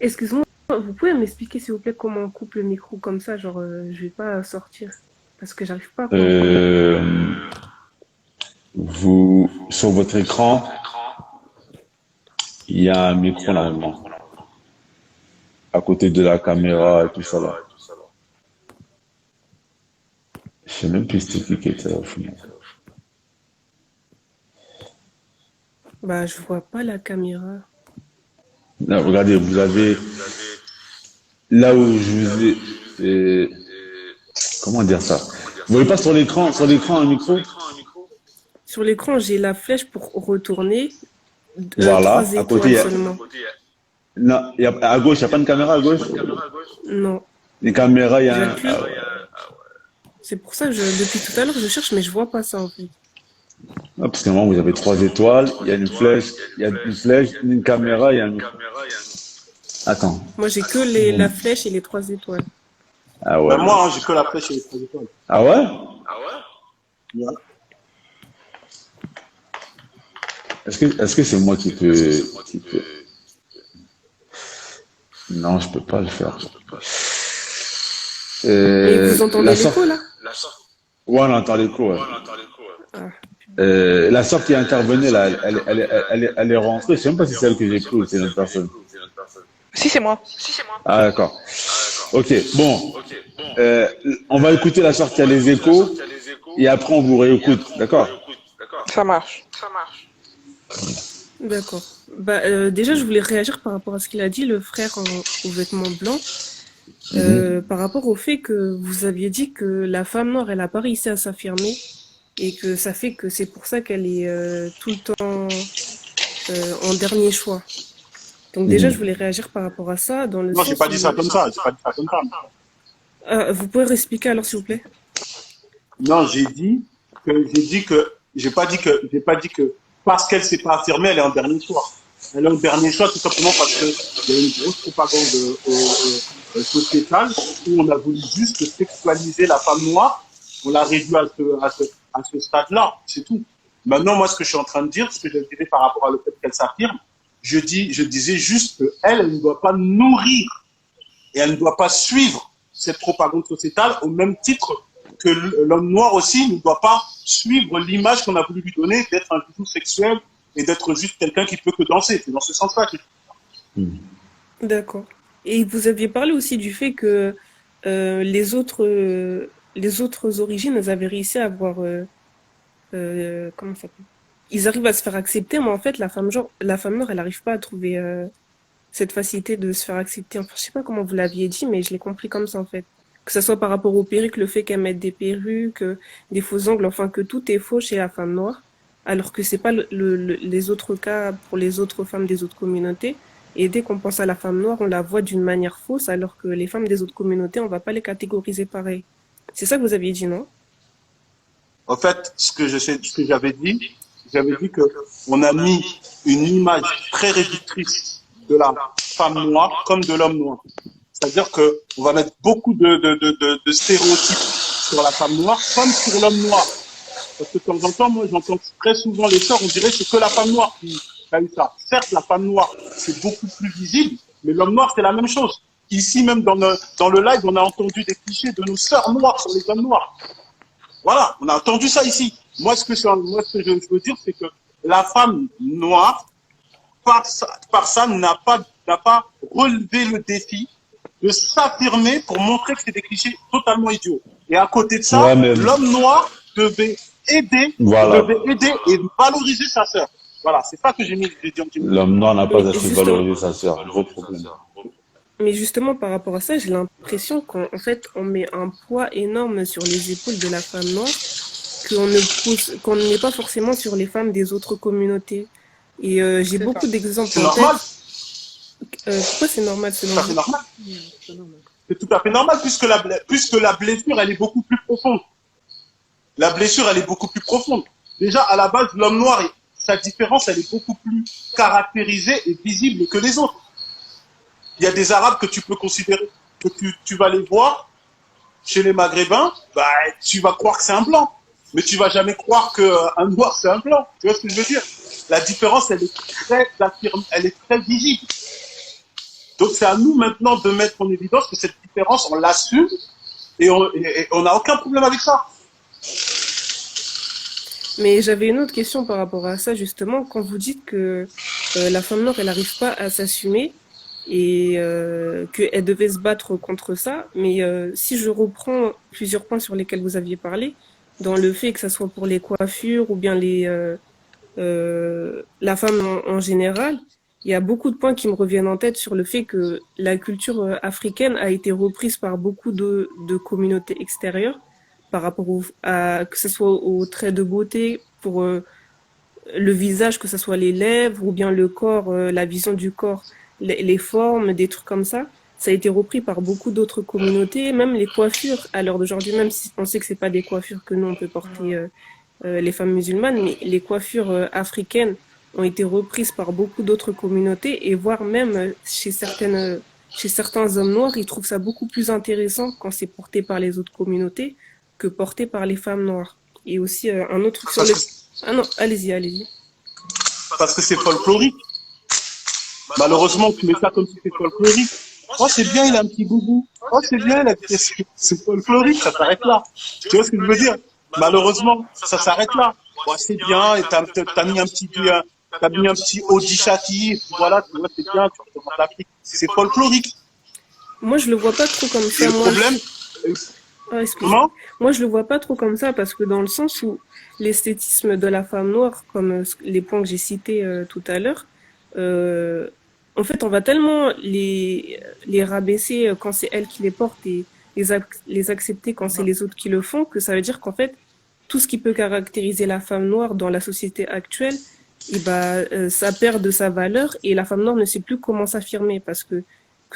Excuse-moi, vous pouvez m'expliquer s'il vous plaît comment on coupe le micro comme ça, genre je vais pas sortir parce que j'arrive pas à comprendre. Euh, sur votre écran, il y a un micro normalement, à côté de la caméra et tout ça là. Je sais même plus c'était qui était là au final. Bah je vois pas la caméra. Là, regardez, vous avez là où je vous ai, comment dire ça? Vous voyez pas sur l'écran un micro? Sur l'écran, j'ai la flèche pour retourner, Voilà, trois à côté, étoiles seulement. non, à gauche, il n'y a pas de caméra à gauche. Non, Les caméras, il y a un, j'appuie. C'est pour ça que depuis tout à l'heure je cherche mais je vois pas ça en fait. parce qu'à un moment, vous avez trois étoiles, il y a une flèche, une caméra, il y a un micro. Attends. Moi j'ai que la flèche et les trois étoiles. Ah ouais. Ben moi, hein, j'ai que la flèche et les trois étoiles. Ah ouais? Ouais. Est-ce que c'est moi qui peut. Non, je peux pas le faire. Mais vous La entendez sorte. l'écho là? Ouais, on entend l'écho, ouais. Ah, La sorte qui est intervenue, là, elle est rentrée. Je sais même pas si c'est elle que j'ai pris ou c'est une autre personne. Si, c'est moi. Ah, d'accord. Ok, bon. Euh, on va écouter la sorte qui a les échos et après on vous réécoute. D'accord? Ça marche. d'accord. Bah déjà je voulais réagir par rapport à ce qu'il a dit le frère aux vêtements blancs. Par rapport au fait que vous aviez dit que la femme noire, elle a pas réussi à s'affirmer et que ça fait que c'est pour ça qu'elle est tout le temps en dernier choix. Donc déjà, je voulais réagir par rapport à ça, dans le Non, j'ai sens pas dit où... ça comme ça. J'ai pas dit ça comme ça. Vous pouvez réexpliquer alors, s'il vous plaît? Non, j'ai pas dit que parce qu'elle s'est pas affirmée, elle est en dernier choix. Elle est en dernier choix tout simplement parce que il y a une grosse propagande sociétale où on a voulu juste sexualiser la femme noire. On l'a réduit à ce stade-là, c'est tout. Maintenant, moi, ce que je suis en train de dire, ce que je disais par rapport à le fait qu'elle s'affirme, je disais juste qu'elle, elle ne doit pas nourrir et elle ne doit pas suivre cette propagande sociétale au même titre que l'homme noir aussi ne doit pas suivre l'image qu'on a voulu lui donner d'être un bijou sexuel et d'être juste quelqu'un qui peut que danser. C'est dans ce sens-là que D'accord. Et vous aviez parlé aussi du fait que les autres origines, elles avaient réussi à avoir... comment ça s'appelle? Ils arrivent à se faire accepter, mais en fait, la femme noire, elle n'arrive pas à trouver cette facilité de se faire accepter. Enfin, je sais pas comment vous l'aviez dit, mais je l'ai compris comme ça, en fait. Que ce soit par rapport aux perruques, le fait qu'elles mettent des perruques, des faux ongles, enfin que tout est faux chez la femme noire, alors que c'est pas les autres cas pour les autres femmes des autres communautés. Et dès qu'on pense à la femme noire, on la voit d'une manière fausse, alors que les femmes des autres communautés, on va pas les catégoriser pareil. C'est ça que vous aviez dit, non? en fait, ce que j'avais dit que on a mis une image très réductrice de la femme noire comme de l'homme noir. C'est-à-dire que on va mettre beaucoup de stéréotypes sur la femme noire comme sur l'homme noir. Parce que de temps en temps, moi, j'entends très souvent les sœurs, on dirait que c'est que la femme noire qui a eu ça. Certes, la femme noire, c'est beaucoup plus visible, mais l'homme noir, c'est la même chose. Ici, même dans le live, on a entendu des clichés de nos sœurs noires sur les hommes noirs. Voilà, on a entendu ça ici. Moi, ce que je veux dire, c'est que la femme noire, par ça n'a pas relevé le défi de s'affirmer pour montrer que c'est des clichés totalement idiots. Et à côté de Ouais, ça, mais l'homme noir voilà. devait aider et valoriser sa sœur. Voilà, c'est ça que j'ai mis, j'ai dit en petit peu. L'homme noir n'a pas Mais assez justement, valorisé sa sœur. Gros problème. mais justement, par rapport à ça, j'ai l'impression qu'en fait, on met un poids énorme sur les épaules de la femme noire qu'on ne met pas forcément sur les femmes des autres communautés. Et j'ai C'est ça. beaucoup d'exemples C'est en normal, tête. Pourquoi c'est normal selon tout à fait vous? normal. C'est tout à fait normal puisque la blessure, elle est beaucoup plus profonde. La blessure, elle est beaucoup plus profonde. Déjà, à la base, l'homme noir, sa différence, elle est beaucoup plus caractérisée et visible que les autres. Il y a des Arabes que tu peux considérer, que tu vas les voir chez les Maghrébins, bah, tu vas croire que c'est un blanc. Mais tu vas jamais croire qu'un noir, c'est un blanc. Tu vois ce que je veux dire? La différence, elle est très visible. Donc c'est à nous maintenant de mettre en évidence que cette différence, on l'assume et on n'a aucun problème avec ça. Mais j'avais une autre question par rapport à ça, justement. Quand vous dites que la femme noire, elle n'arrive pas à s'assumer et qu'elle devait se battre contre ça, mais si je reprends plusieurs points sur lesquels vous aviez parlé, dans le fait que ça soit pour les coiffures ou bien la femme en général, il y a beaucoup de points qui me reviennent en tête sur le fait que la culture africaine a été reprise par beaucoup de communautés extérieures par rapport que ce soit aux traits de beauté, pour le visage, que ce soit les lèvres ou bien le corps, la vision du corps, les formes, des trucs comme ça. Ça a été repris par beaucoup d'autres communautés, même les coiffures à l'heure d'aujourd'hui, même si on sait que c'est pas des coiffures que nous on peut porter les femmes musulmanes, mais les coiffures africaines ont été reprises par beaucoup d'autres communautés et voire même chez certains hommes noirs, ils trouvent ça beaucoup plus intéressant quand c'est porté par les autres communautés que porté par les femmes noires. Et aussi un autre truc sur le... Ah non, allez-y, allez-y. Parce que c'est folklorique. Malheureusement, tu mets ça comme si c'était folklorique. Oh, c'est bien, il a un petit boubou. Oh, c'est bien, c'est folklorique, ça s'arrête là. Tu vois ce que je veux dire? Malheureusement, ça s'arrête là. Oh, c'est bien, et t'as mis un petit Odishaki, voilà, tu vois, c'est bien, tu représentes l'Afrique. C'est folklorique. Moi, je le vois pas trop comme ça. Et le problème, Ah, excuse-moi. Moi, je le vois pas trop comme ça parce que dans le sens où l'esthétisme de la femme noire, comme les points que j'ai cités tout à l'heure, en fait, on va tellement les rabaisser quand c'est elles qui les portent et les accepter quand c'est les autres qui le font, que ça veut dire qu'en fait, tout ce qui peut caractériser la femme noire dans la société actuelle, et ça perd de sa valeur et la femme noire ne sait plus comment s'affirmer parce que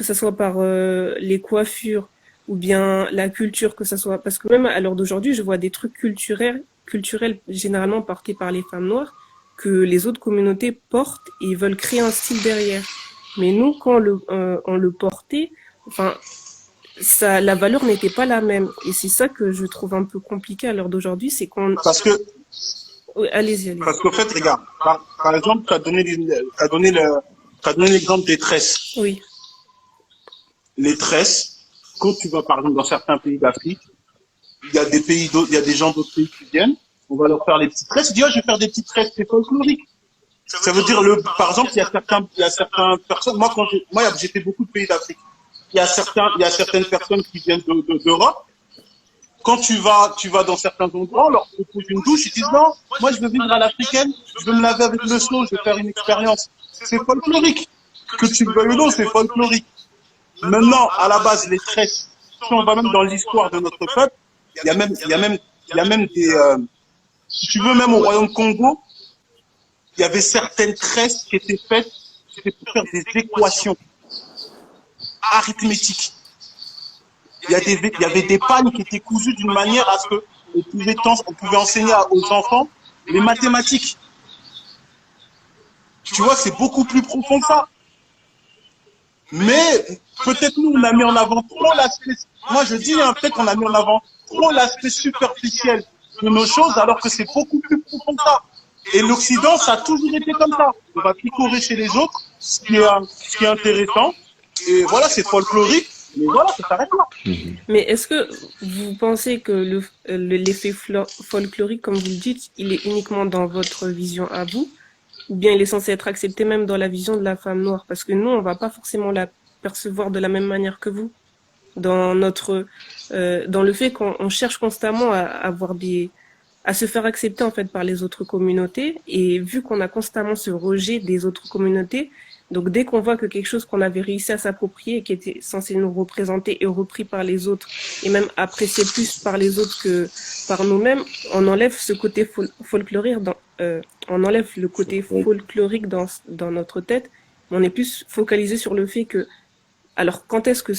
ça soit par les coiffures ou bien la culture, que ça soit parce que même à l'heure d'aujourd'hui, je vois des trucs culturels généralement portés par les femmes noires que les autres communautés portent et veulent créer un style derrière. Mais nous, quand on le portait, enfin, la valeur n'était pas la même. Et c'est ça que je trouve un peu compliqué à l'heure d'aujourd'hui, c'est qu'on... Parce que... Oui, allez-y. Parce qu'en fait, regarde, par exemple, tu as donné l'exemple des tresses. Oui. Les tresses, quand tu vas, par exemple, dans certains pays d'Afrique, il y a des gens d'autres pays qui viennent, on va leur faire les petites tresses, ils disent, oh, je vais faire des petites tresses, c'est folklorique. Ça veut dire, par exemple, il y a certaines personnes, moi, j'ai fait beaucoup de pays d'Afrique. Il y a certaines personnes qui viennent d'Europe. Quand tu vas dans certains endroits, on leur propose une douche, ils disent, non, moi, je veux vivre à l'africaine, je veux me laver avec le seau, je veux faire une expérience. C'est folklorique. Que tu le veuilles ou non, c'est folklorique. Maintenant, à la base, les tresses, si on va même dans l'histoire de notre peuple, il y a même des, si tu veux, même au Royaume Congo, il y avait certaines tresses qui étaient faites, c'était pour faire des équations arithmétiques. Il y avait des pagnes qui étaient cousues d'une manière à ce que on pouvait enseigner aux enfants les mathématiques. Tu vois, c'est beaucoup plus profond que ça. Mais peut-être nous, on a mis en avant trop l'aspect, moi je dis, peut-être qu'on a mis en avant trop l'aspect superficiel de nos choses, alors que c'est beaucoup plus profond que ça. Et l'Occident, ça a toujours été comme ça. On va picorer chez les autres, ce qui est intéressant. Et voilà, c'est folklorique. Mais voilà, ça s'arrête là. Mais est-ce que vous pensez que l'effet folklorique, comme vous le dites, il est uniquement dans votre vision à vous, ou bien il est censé être accepté même dans la vision de la femme noire? Parce que nous, on va pas forcément la percevoir de la même manière que vous. Dans le fait qu'on cherche constamment à se faire accepter en fait par les autres communautés, et vu qu'on a constamment ce rejet des autres communautés, donc dès qu'on voit que quelque chose qu'on avait réussi à s'approprier, qui était censé nous représenter, est repris par les autres et même apprécié plus par les autres que par nous-mêmes, on enlève ce côté folklorique on enlève le côté folklorique dans notre tête. On est plus focalisé sur le fait que alors quand est-ce que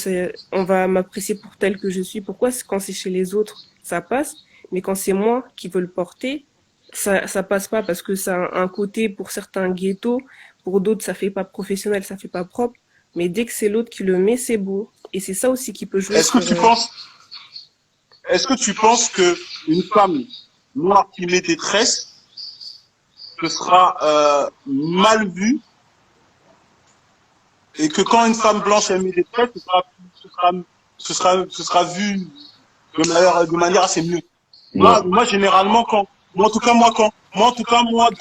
on va m'apprécier pour tel que je suis? Pourquoi quand c'est chez les autres ça passe, mais quand c'est moi qui veux le porter, ça passe pas parce que ça a un côté pour certains ghetto, pour d'autres ça fait pas professionnel, ça fait pas propre, mais dès que c'est l'autre qui le met, c'est beau. Et c'est ça aussi qui peut jouer. Est-ce que tu penses que une femme noire qui met des tresses, ce sera mal vu et que quand une femme blanche elle met des tresses, ce sera vu de manière assez mieux. Moi, généralement, moi,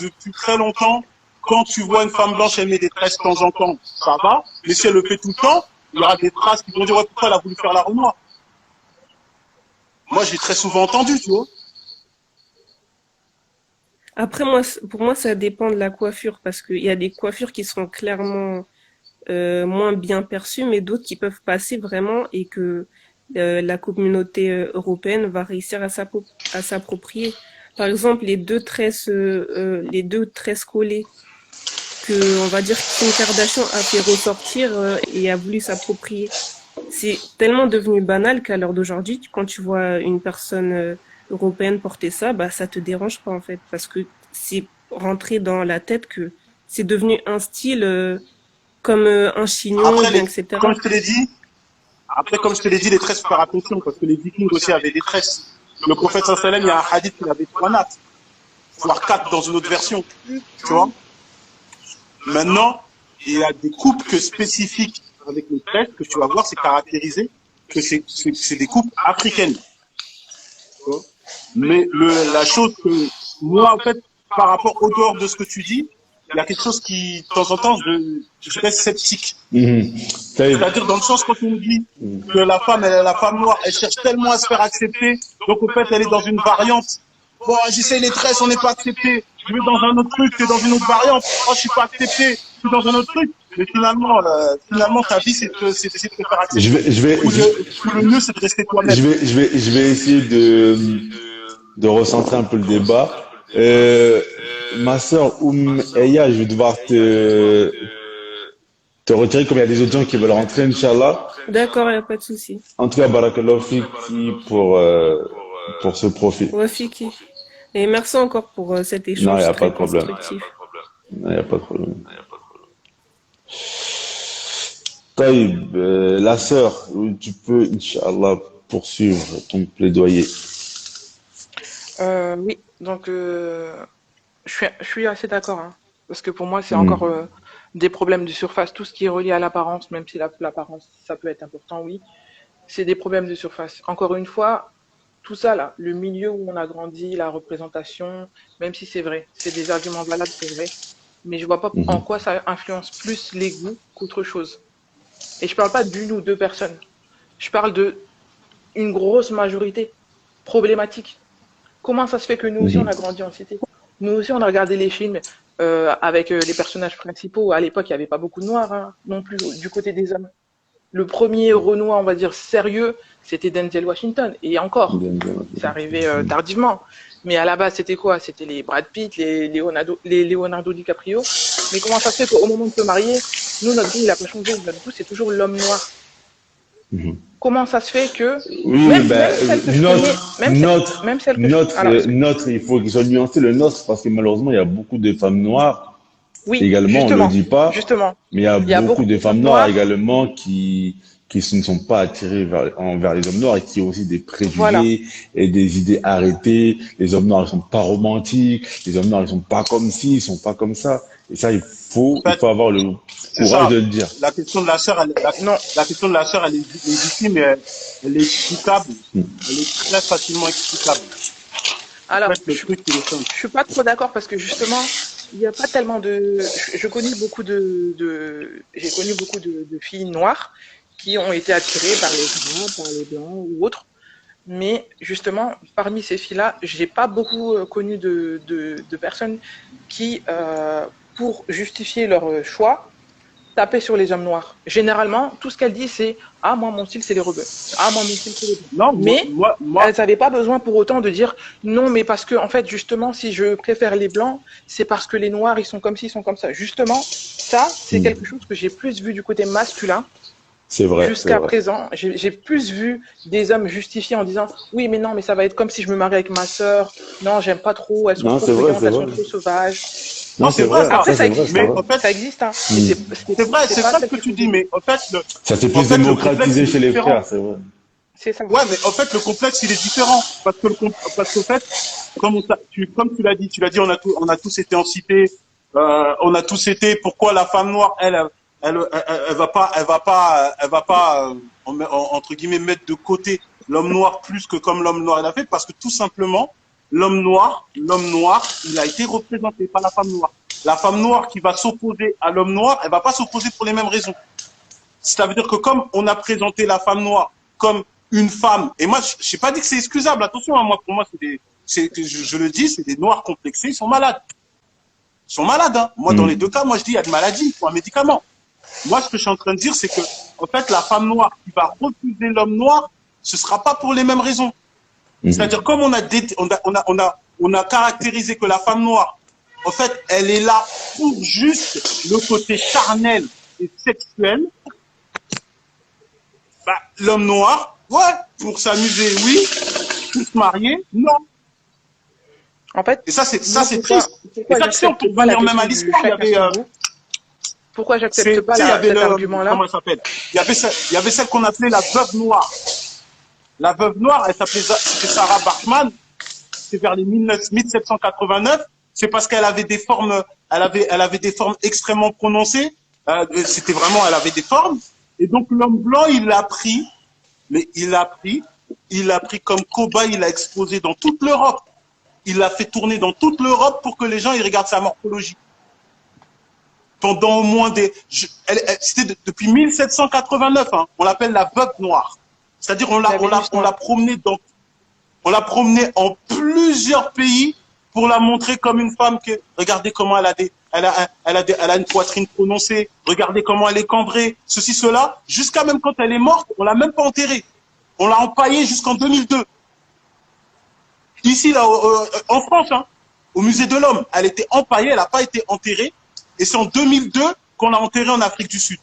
depuis très longtemps, quand tu vois une femme blanche, elle met des tresses de temps en temps, ça va. Mais si elle le fait tout le temps, il y aura des traces qui vont dire, ouais, pourquoi elle a voulu faire la renoir? Moi, j'ai très souvent entendu, tu vois. Après, pour moi, ça dépend de la coiffure parce qu'il y a des coiffures qui seront clairement moins bien perçues, mais d'autres qui peuvent passer vraiment et que la communauté européenne va réussir à s'approprier. Par exemple, les deux tresses collées que, on va dire, Kim Kardashian a fait ressortir et a voulu s'approprier. C'est tellement devenu banal qu'à l'heure d'aujourd'hui, quand tu vois une personne européenne porter ça, bah ça te dérange pas en fait, parce que c'est rentré dans la tête que c'est devenu un style comme un chignon, Après, bien, etc. comme je te l'ai dit, les tresses, faut faire attention, parce que les Vikings aussi avaient des tresses. Le prophète sallam, il y a un hadith qu'il avait 3 nattes, voire 4 dans une autre version, tu vois. Maintenant, il y a des coupes spécifiques avec les tresses que tu vas voir, c'est caractérisé que c'est des coupes africaines. Tu vois. Mais la chose que moi, en fait, par rapport au dehors de ce que tu dis, il y a quelque chose qui, de temps en temps, je reste sceptique. C'est-à-dire dans le sens quand on dit que la femme noire, elle cherche tellement à se faire accepter, donc au fait, elle est dans une variante. Bon, j'essaie les tresses, on n'est pas accepté. Je vais dans un autre truc, c'est dans une autre variante. Oh, je suis pas accepté, je suis dans un autre truc. Mais finalement, ta vie, c'est d'essayer de te faire accepter. Le mieux, c'est de rester toi-même. Je vais essayer de recentrer un peu le débat. Ma sœur Eya, je vais devoir te retirer comme il y a des autres gens qui veulent rentrer, Inch'Allah. D'accord, il n'y a pas de souci. En tout cas, barakallahu fiki pour ce profil. Ouais, Fiki. Et merci encore pour cet Non, il échange n'y a pas très de problème. constructif. Non, il n'y a pas de problème. Taïb, la sœur, tu peux, Inch'Allah, poursuivre ton plaidoyer. Oui, donc je suis assez d'accord, hein, parce que pour moi, c'est encore des problèmes de surface. Tout ce qui est relié à l'apparence, même si l'apparence, ça peut être important, oui, c'est des problèmes de surface. Encore une fois, tout ça là, le milieu où on a grandi, la représentation, même si c'est vrai, c'est des arguments valables, c'est vrai, mais je vois pas en quoi ça influence plus les goûts qu'autre chose. Et je parle pas d'une ou deux personnes, je parle de une grosse majorité problématique. Comment ça se fait que nous aussi on a grandi en cité? Nous aussi on a regardé les films avec les personnages principaux. À l'époque, il n'y avait pas beaucoup de noirs hein, non plus du côté des hommes. Le premier Renoir, on va dire sérieux, c'était Denzel Washington. Et encore, ça arrivait tardivement. Mais à la base, c'était quoi? C'était les Brad Pitt, les Leonardo DiCaprio. Mais comment ça se fait qu'au moment de se marier, nous, notre goût, il n'a pas changé. Notre goût, c'est toujours l'homme noir. Comment ça se fait que notre, il faut qu'il soit nuancé le nôtre parce que malheureusement il y a beaucoup de femmes noires également, on ne le dit pas, mais il y a beaucoup de femmes noires également qui ne sont pas attirées vers les hommes noirs et qui ont aussi des préjugés et des idées arrêtées. Les hommes noirs ils sont pas romantiques, les hommes noirs ils sont pas comme ci, ils sont pas comme ça. Et ça il faut avoir le courage de le dire. La question de la sœur, elle est légitime, mais elle est explicable. Elle est très facilement explicable. Alors, je suis pas trop d'accord parce que justement, il n'y a pas tellement de. J'ai connu beaucoup de filles noires qui ont été attirées par les grands, par les blancs ou autres. Mais justement, parmi ces filles-là, j'ai pas beaucoup connu de personnes qui, pour justifier leur choix, taper sur les hommes noirs. Généralement, tout ce qu'elles disent, c'est « Ah, moi, mon style, c'est les rebeux. Ah, moi, mon style, c'est les blancs. » Non, mais elles n'avaient pas besoin pour autant de dire « Non, mais parce que, en fait, justement, si je préfère les blancs, c'est parce que les noirs, ils sont comme ci, ils sont comme ça. » Justement, ça, c'est quelque chose que j'ai plus vu du côté masculin. C'est vrai. Jusqu'à présent, j'ai plus vu des hommes justifier en disant « Oui, mais non, mais ça va être comme si je me marie avec ma sœur. Non, j'aime pas trop. Elles sont trop brillantes, elles sont trop sauvages. » Non, c'est vrai. Après, ça existe. Mais en fait, ça existe. Hein. C'est vrai, c'est ça que tu dis. Mais en fait, ça s'est plus démocratisé chez les frères, c'est vrai. C'est ça. Ouais, mais en fait, le complexe, il est différent. Parce qu'en fait, comme tu l'as dit, on a tous été en cité. On a tous été. Pourquoi la femme noire, elle va pas entre guillemets mettre de côté l'homme noir plus que comme l'homme noir l'a fait, parce que tout simplement, l'homme noir, il a été représenté par la femme noire. La femme noire qui va s'opposer à l'homme noir, elle va pas s'opposer pour les mêmes raisons. Ça veut dire que comme on a présenté la femme noire comme une femme, et moi, je n'ai pas dit que c'est excusable, attention, hein, moi, pour moi, je le dis, c'est des noirs complexés, ils sont malades. Ils sont malades, hein. Moi, dans les deux cas, moi, je dis, il y a de maladie, il faut un médicament. Moi, ce que je suis en train de dire, c'est que, en fait, la femme noire qui va refuser l'homme noir, ce sera pas pour les mêmes raisons. C'est-à-dire, comme on a caractérisé que la femme noire, en fait, elle est là pour juste le côté charnel et sexuel. Bah, l'homme noir, ouais, pour s'amuser, oui. Pour se marier, non. En fait, et ça, c'est triste. Et ça, si on peut revenir même à l'histoire, il y avait... Pourquoi j'accepte pas cet argument-là? Comment elle s'appelle? Il y avait celle qu'on appelait la veuve noire. La veuve noire, c'était Sarah Bachman. C'est vers les 1789. C'est parce qu'elle avait des formes, elle avait des formes extrêmement prononcées. C'était vraiment, elle avait des formes. Et donc l'homme blanc, il l'a pris comme cobaye, il l'a exposé dans toute l'Europe. Il l'a fait tourner dans toute l'Europe pour que les gens ils regardent sa morphologie. Pendant au moins c'était depuis 1789, hein, on l'appelle la veuve noire. C'est-à-dire on l'a promenée en plusieurs pays pour la montrer comme une femme que, regardez comment elle a une poitrine prononcée, regardez comment elle est cambrée, ceci, cela, jusqu'à même quand elle est morte, on l'a même pas enterrée. On l'a empaillée jusqu'en 2002. Ici, là, en France, hein, au musée de l'Homme, elle était empaillée, elle n'a pas été enterrée, et c'est en 2002 qu'on l'a enterrée en Afrique du Sud.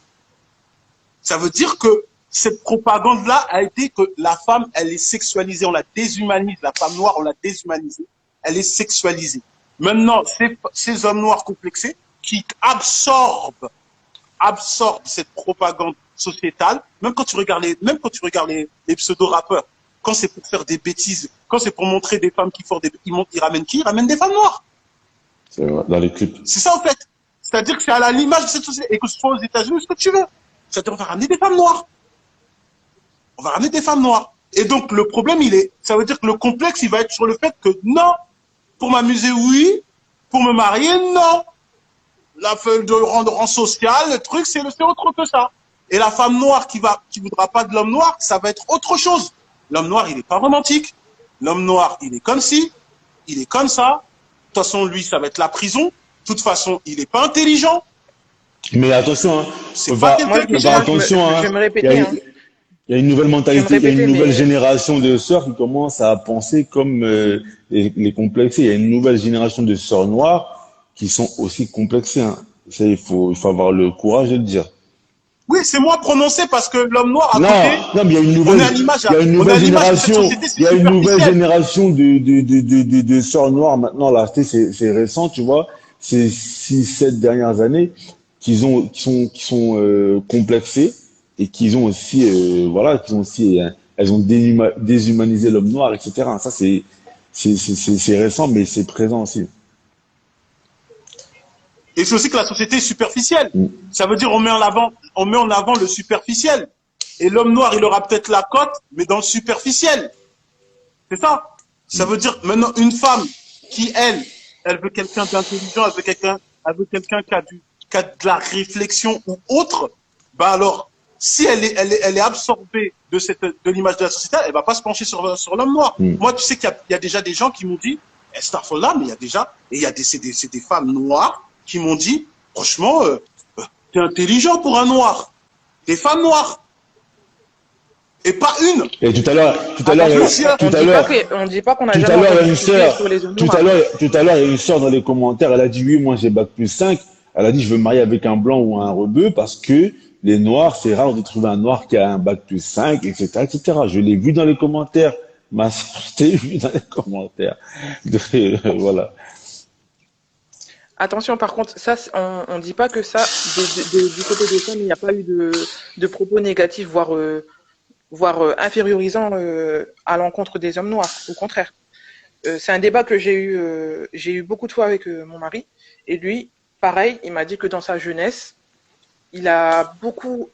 Ça veut dire que cette propagande-là a été que la femme, elle est sexualisée, on la déshumanise, la femme noire, on l'a déshumanisée, elle est sexualisée. Maintenant, ces hommes noirs complexés qui absorbent cette propagande sociétale, même quand tu regardes les pseudo-rappeurs, quand c'est pour faire des bêtises, quand c'est pour montrer des femmes qui font ils ramènent qui? Ils ramènent des femmes noires. C'est vrai, dans les clips. C'est ça, en fait. C'est-à-dire que c'est à l'image de cette société. Et que ce soit aux États-Unis, ce que tu veux. C'est-à-dire qu'on va ramener des femmes noires. On va ramener des femmes noires. Et donc, le problème, ça veut dire que le complexe, il va être sur le fait que non, pour m'amuser, oui, pour me marier, non. La feuille de rang social, le truc, c'est autre que ça. Et la femme noire qui voudra pas de l'homme noir, ça va être autre chose. L'homme noir, il est pas romantique. L'homme noir, il est comme ci, il est comme ça. De toute façon, lui, ça va être la prison. De toute façon, il est pas intelligent. Mais attention, hein. Attention, hein. Je vais me répéter, hein. Il y a une nouvelle mentalité, il y a une nouvelle génération de sœurs qui commencent à penser comme les complexés. Il y a une nouvelle génération de sœurs noires qui sont aussi complexées. Hein. Ça, il faut avoir le courage de le dire. Oui, c'est moins prononcé parce que l'homme noir à côté. Non, mais il y a une nouvelle génération de sœurs noires maintenant. Là, c'est récent, tu vois. C'est 6-7 dernières années qui sont complexées. Et qu'ils ont aussi, elles ont déshumanisé l'homme noir, etc. Ça, c'est récent, mais c'est présent aussi. Et c'est aussi que la société est superficielle. Ça veut dire on met en avant le superficiel. Et l'homme noir, il aura peut-être la cote, mais dans le superficiel. C'est ça. Ça veut dire maintenant une femme qui, elle veut quelqu'un d'intelligent, elle veut quelqu'un qui a de la réflexion ou autre, bah alors, si elle est absorbée de l'image de la société, elle va pas se pencher sur l'homme noir. Moi, tu sais qu'il y a déjà des gens qui m'ont dit, Starfall mais il y a des femmes noires qui m'ont dit, franchement, t'es intelligent pour un noir. Des femmes noires. Et pas une. Et tout à l'heure, on dit pas qu'on a jamais entendu sur les hommes noirs. Tout à l'heure, il y a une sœur dans les commentaires, elle a dit, oui, moi j'ai bac+5. Elle a dit, je veux me marier avec un blanc ou un rebeu parce que les noirs, c'est rare de trouver un noir qui a un bac+5, etc., etc. Je l'ai vu dans les commentaires. Ma sœur, je l'ai vu dans les commentaires. Voilà. Attention, par contre, ça, on dit pas que ça, du côté des femmes, il n'y a pas eu de propos négatifs, voire infériorisants à l'encontre des hommes noirs. Au contraire. C'est un débat que j'ai eu beaucoup de fois avec mon mari. Et lui, pareil, il m'a dit que dans sa jeunesse, il a beaucoup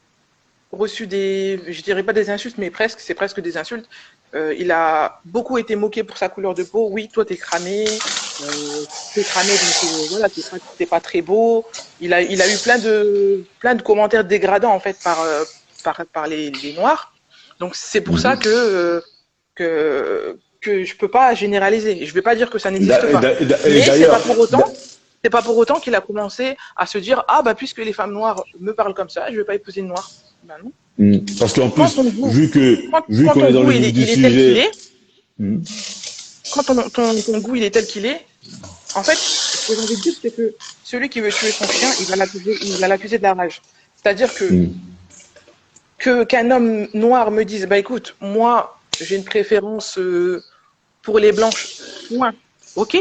reçu je dirais pas des insultes, mais c'est presque des insultes. Il a beaucoup été moqué pour sa couleur de peau. Oui, toi, t'es cramé, donc voilà, t'es pas très beau. Il a eu plein de commentaires dégradants, en fait, par les Noirs. Donc, c'est pour ça que je peux pas généraliser. Je vais pas dire que ça n'existe pas. Mais c'est pas pour autant qu'il a commencé à se dire, ah, bah, puisque les femmes noires me parlent comme ça, je vais pas épouser une noire. Ben non. Parce qu'en plus, vu qu'on est dans le vif du sujet, quand ton goût il est tel qu'il est, en fait, ce que j'ai envie de dire, c'est que celui qui veut tuer son chien, il va l'accuser de la rage. C'est-à-dire qu'un homme noir me dise, bah écoute, moi, j'ai une préférence pour les blanches, point. Ok.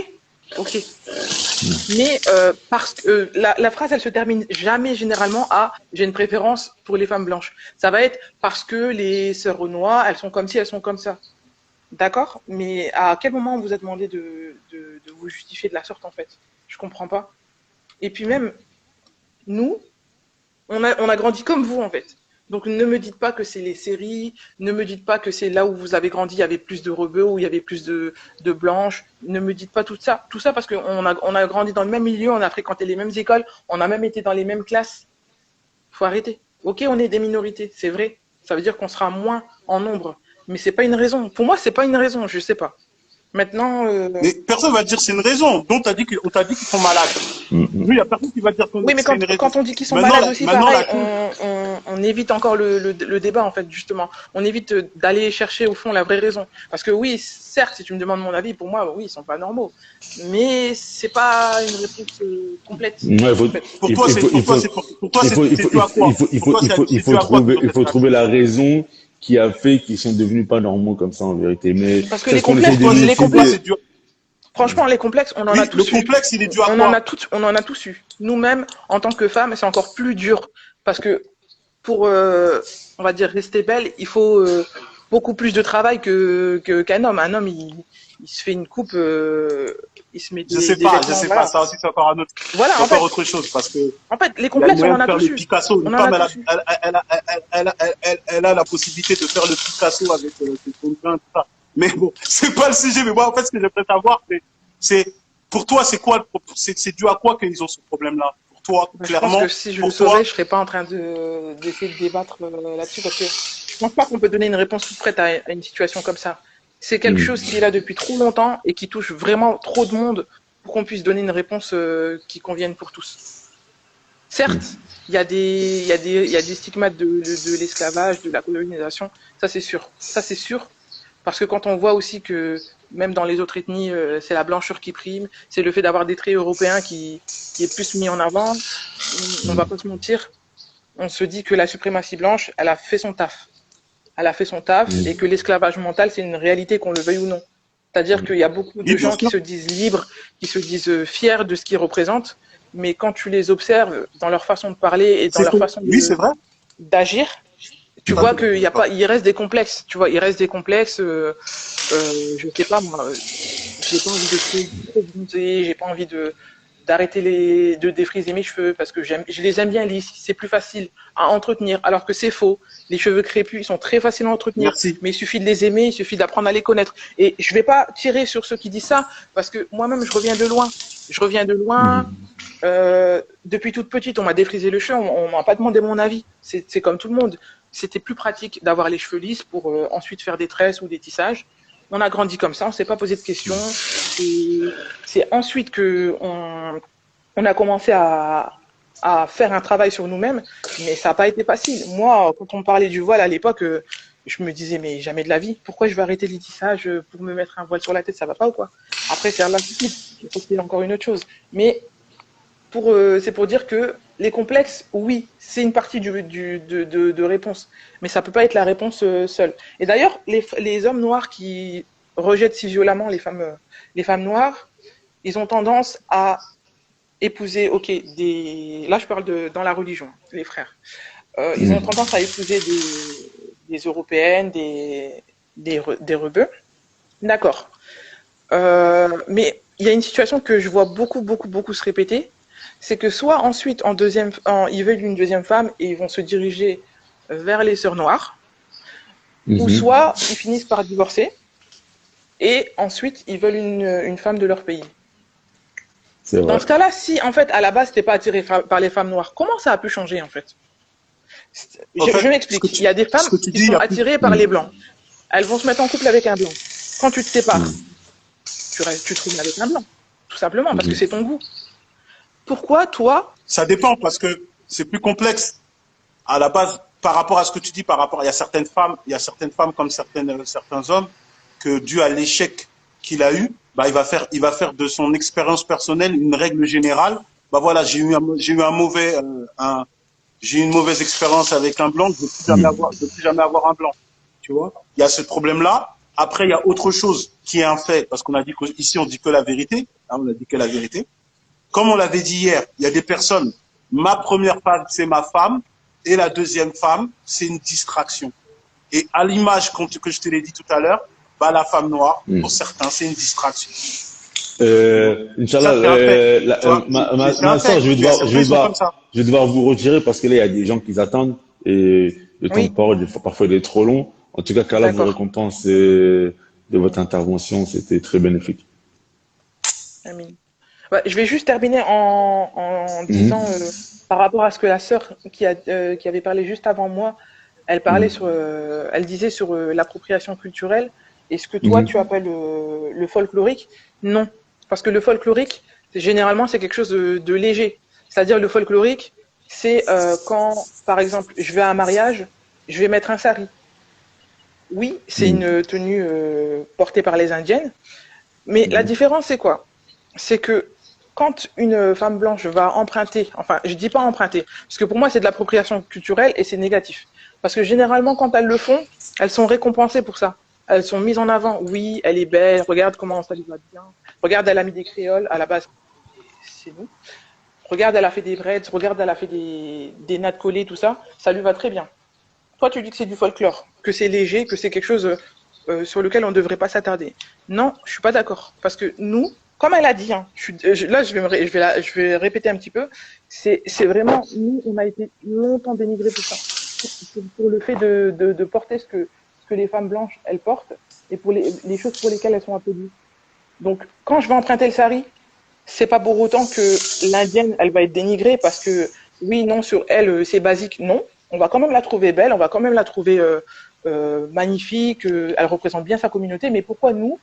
Mais parce que la phrase, elle se termine jamais généralement à j'ai une préférence pour les femmes blanches. Ça va être parce que les sœurs Renoir, elles sont comme ci, elles sont comme ça. D'accord? Mais à quel moment on vous a demandé de vous justifier de la sorte, en fait? Je comprends pas. Et puis même, nous, on a grandi comme vous, en fait. Donc ne me dites pas que c'est les séries, ne me dites pas que c'est là où vous avez grandi, il y avait plus de rebeux, où il y avait plus de blanches. Ne me dites pas tout ça. Tout ça parce qu'on a grandi dans le même milieu, on a fréquenté les mêmes écoles, on a même été dans les mêmes classes. Faut arrêter. Ok, on est des minorités, c'est vrai. Ça veut dire qu'on sera moins en nombre. Mais c'est pas une raison. Pour moi, c'est pas une raison, je sais pas. Maintenant. Mais personne va dire que c'est une raison. Donc, on t'a dit qu'ils sont malades. Oui, il n'y a personne qui va dire oui, mais quand on dit qu'ils sont malades aussi, pareil, on évite encore le débat, en fait, justement. On évite d'aller chercher, au fond, la vraie raison. Parce que oui, certes, si tu me demandes mon avis, pour moi, oui, ils sont pas normaux. Mais c'est pas une réponse complète. Pour toi, c'est dû à quoi? Il faut trouver la raison qui a fait qu'ils sont devenus pas normaux comme ça, en vérité. Mais parce que les complexes, franchement, les complexes, on en a tous eu. Le complexe, il est dû à quoi? On en a tous eu. Nous-mêmes, en tant que femmes, c'est encore plus dur. Parce que pour, on va dire, rester belle, il faut beaucoup plus de travail qu'un homme. Un homme, il se fait une coupe, il se met je sais pas, ça aussi, c'est encore un autre. Voilà, encore autre chose. Parce que. En fait, les complexes, on en a tous eu. Picasso, une femme, elle a la possibilité de faire le Picasso avec ses contraintes, tout ça. Mais bon, c'est pas le sujet. Mais moi, en fait, ce que j'aimerais savoir, c'est pour toi, c'est quoi, c'est dû à quoi qu'ils ont ce problème-là? Pour toi, clairement. Je pense que si je le saurais, je serais pas en train d'essayer de débattre là-dessus parce que je pense pas qu'on peut donner une réponse toute prête à une situation comme ça. C'est quelque chose qui est là depuis trop longtemps et qui touche vraiment trop de monde pour qu'on puisse donner une réponse qui convienne pour tous. Certes, il y a des stigmates de l'esclavage, de la colonisation, ça c'est sûr. Ça c'est sûr. Parce que quand on voit aussi que même dans les autres ethnies, c'est la blancheur qui prime, c'est le fait d'avoir des traits européens qui est plus mis en avant, on va pas se mentir, on se dit que la suprématie blanche, elle a fait son taf. Elle a fait son taf et que l'esclavage mental, c'est une réalité qu'on le veuille ou non. C'est-à-dire qu'il y a beaucoup de gens qui se disent libres, qui se disent fiers de ce qu'ils représentent, mais quand tu les observes dans leur façon de parler et dans leur façon d'agir, tu vois il reste des complexes. Tu vois, il reste des complexes. Je sais pas moi. J'ai pas envie de bronzer. J'ai pas envie d'arrêter de défriser mes cheveux parce que je les aime bien lisses. C'est plus facile à entretenir. Alors que c'est faux. Les cheveux crépus, ils sont très faciles à entretenir. Merci. Mais il suffit de les aimer. Il suffit d'apprendre à les connaître. Et je vais pas tirer sur ceux qui disent ça parce que moi-même je reviens de loin. Depuis toute petite, on m'a défrisé le cheveu. On m'a pas demandé mon avis. C'est comme tout le monde. C'était plus pratique d'avoir les cheveux lisses pour ensuite faire des tresses ou des tissages. On a grandi comme ça, on s'est pas posé de questions. Et c'est ensuite que on a commencé à faire un travail sur nous-mêmes, mais ça n'a pas été facile. Moi, quand on me parlait du voile à l'époque, je me disais mais jamais de la vie. Pourquoi je vais arrêter les tissages pour me mettre un voile sur la tête, ça va pas ou quoi? Après c'est l'insuffisable. Il faut qu'il y ait encore une autre chose. Mais c'est pour dire que les complexes, oui, c'est une partie de réponse, mais ça peut pas être la réponse seule. Et d'ailleurs, les hommes noirs qui rejettent si violemment les femmes noires, ils ont tendance à épouser, là je parle dans la religion, les frères, ils ont tendance à épouser des européennes, des rebeux, d'accord. Mais il y a une situation que je vois beaucoup se répéter. c'est que soit ensuite, ils veulent une deuxième femme et ils vont se diriger vers les sœurs noires, ou soit ils finissent par divorcer et ensuite ils veulent une femme de leur pays. Dans ce cas-là, si en fait à la base t'es pas attiré par les femmes noires, comment ça a pu changer en fait? Je m'explique. Il y a des femmes qui sont attirées par les blancs. Elles vont se mettre en couple avec un blanc. Quand tu te sépares, tu te remets avec un blanc, tout simplement parce que c'est ton goût. Pourquoi toi? Ça dépend parce que c'est plus complexe à la base par rapport à ce que tu dis. Il y a certaines femmes comme certains hommes que dû à l'échec qu'il a eu, bah il va faire de son expérience personnelle une règle générale. Bah voilà, j'ai eu une mauvaise expérience avec un blanc, je ne veux plus jamais avoir un blanc. Tu vois, il y a ce problème-là. Après, il y a autre chose qui est un fait, parce qu'on a dit qu'ici on dit que la vérité. Hein, on a dit que la vérité. Comme on l'avait dit hier, il y a des personnes. Ma première femme, c'est ma femme, et la deuxième femme, c'est une distraction. Et à l'image que je te l'ai dit tout à l'heure, bah la femme noire, pour certains, c'est une distraction. Inch'Allah, ma soeur, je vais devoir vous retirer parce que là, il y a des gens qui attendent et le temps de parole, parfois, il est trop long. En tout cas, qu'Allah vous récompense de votre intervention, c'était très bénéfique. Amin. Ouais, je vais juste terminer en disant, par rapport à ce que la sœur qui avait parlé juste avant moi, elle parlait elle disait sur l'appropriation culturelle. Est-ce que toi, tu appelles le folklorique? Non. Parce que le folklorique, généralement, c'est quelque chose de léger. C'est-à-dire, le folklorique, c'est quand, par exemple, je vais à un mariage, je vais mettre un sari. Oui, c'est une tenue portée par les Indiennes. Mais la différence, c'est quoi? C'est que quand une femme blanche va emprunter, enfin, je dis pas emprunter, parce que pour moi, c'est de l'appropriation culturelle et c'est négatif. Parce que généralement, quand elles le font, elles sont récompensées pour ça. Elles sont mises en avant. Oui, elle est belle. Regarde comment ça lui va bien. Regarde, elle a mis des créoles. À la base, c'est nous. Regarde, elle a fait des braids. Regarde, elle a fait des nattes collées, tout ça. Ça lui va très bien. Toi, tu dis que c'est du folklore, que c'est léger, que c'est quelque chose sur lequel on ne devrait pas s'attarder. Non, je suis pas d'accord. Parce que nous, comme elle a dit, hein, là, je vais répéter un petit peu. C'est vraiment, nous, on a été longtemps dénigrés pour ça. Pour le fait de porter ce que les femmes blanches, elles portent, et pour les choses pour lesquelles elles sont applaudie. Donc, quand je vais emprunter le sari, c'est pas pour autant que l'indienne, elle va être dénigrée, parce que, oui, non, sur elle, c'est basique. Non, on va quand même la trouver belle, on va quand même la trouver magnifique, elle représente bien sa communauté, mais pourquoi nous,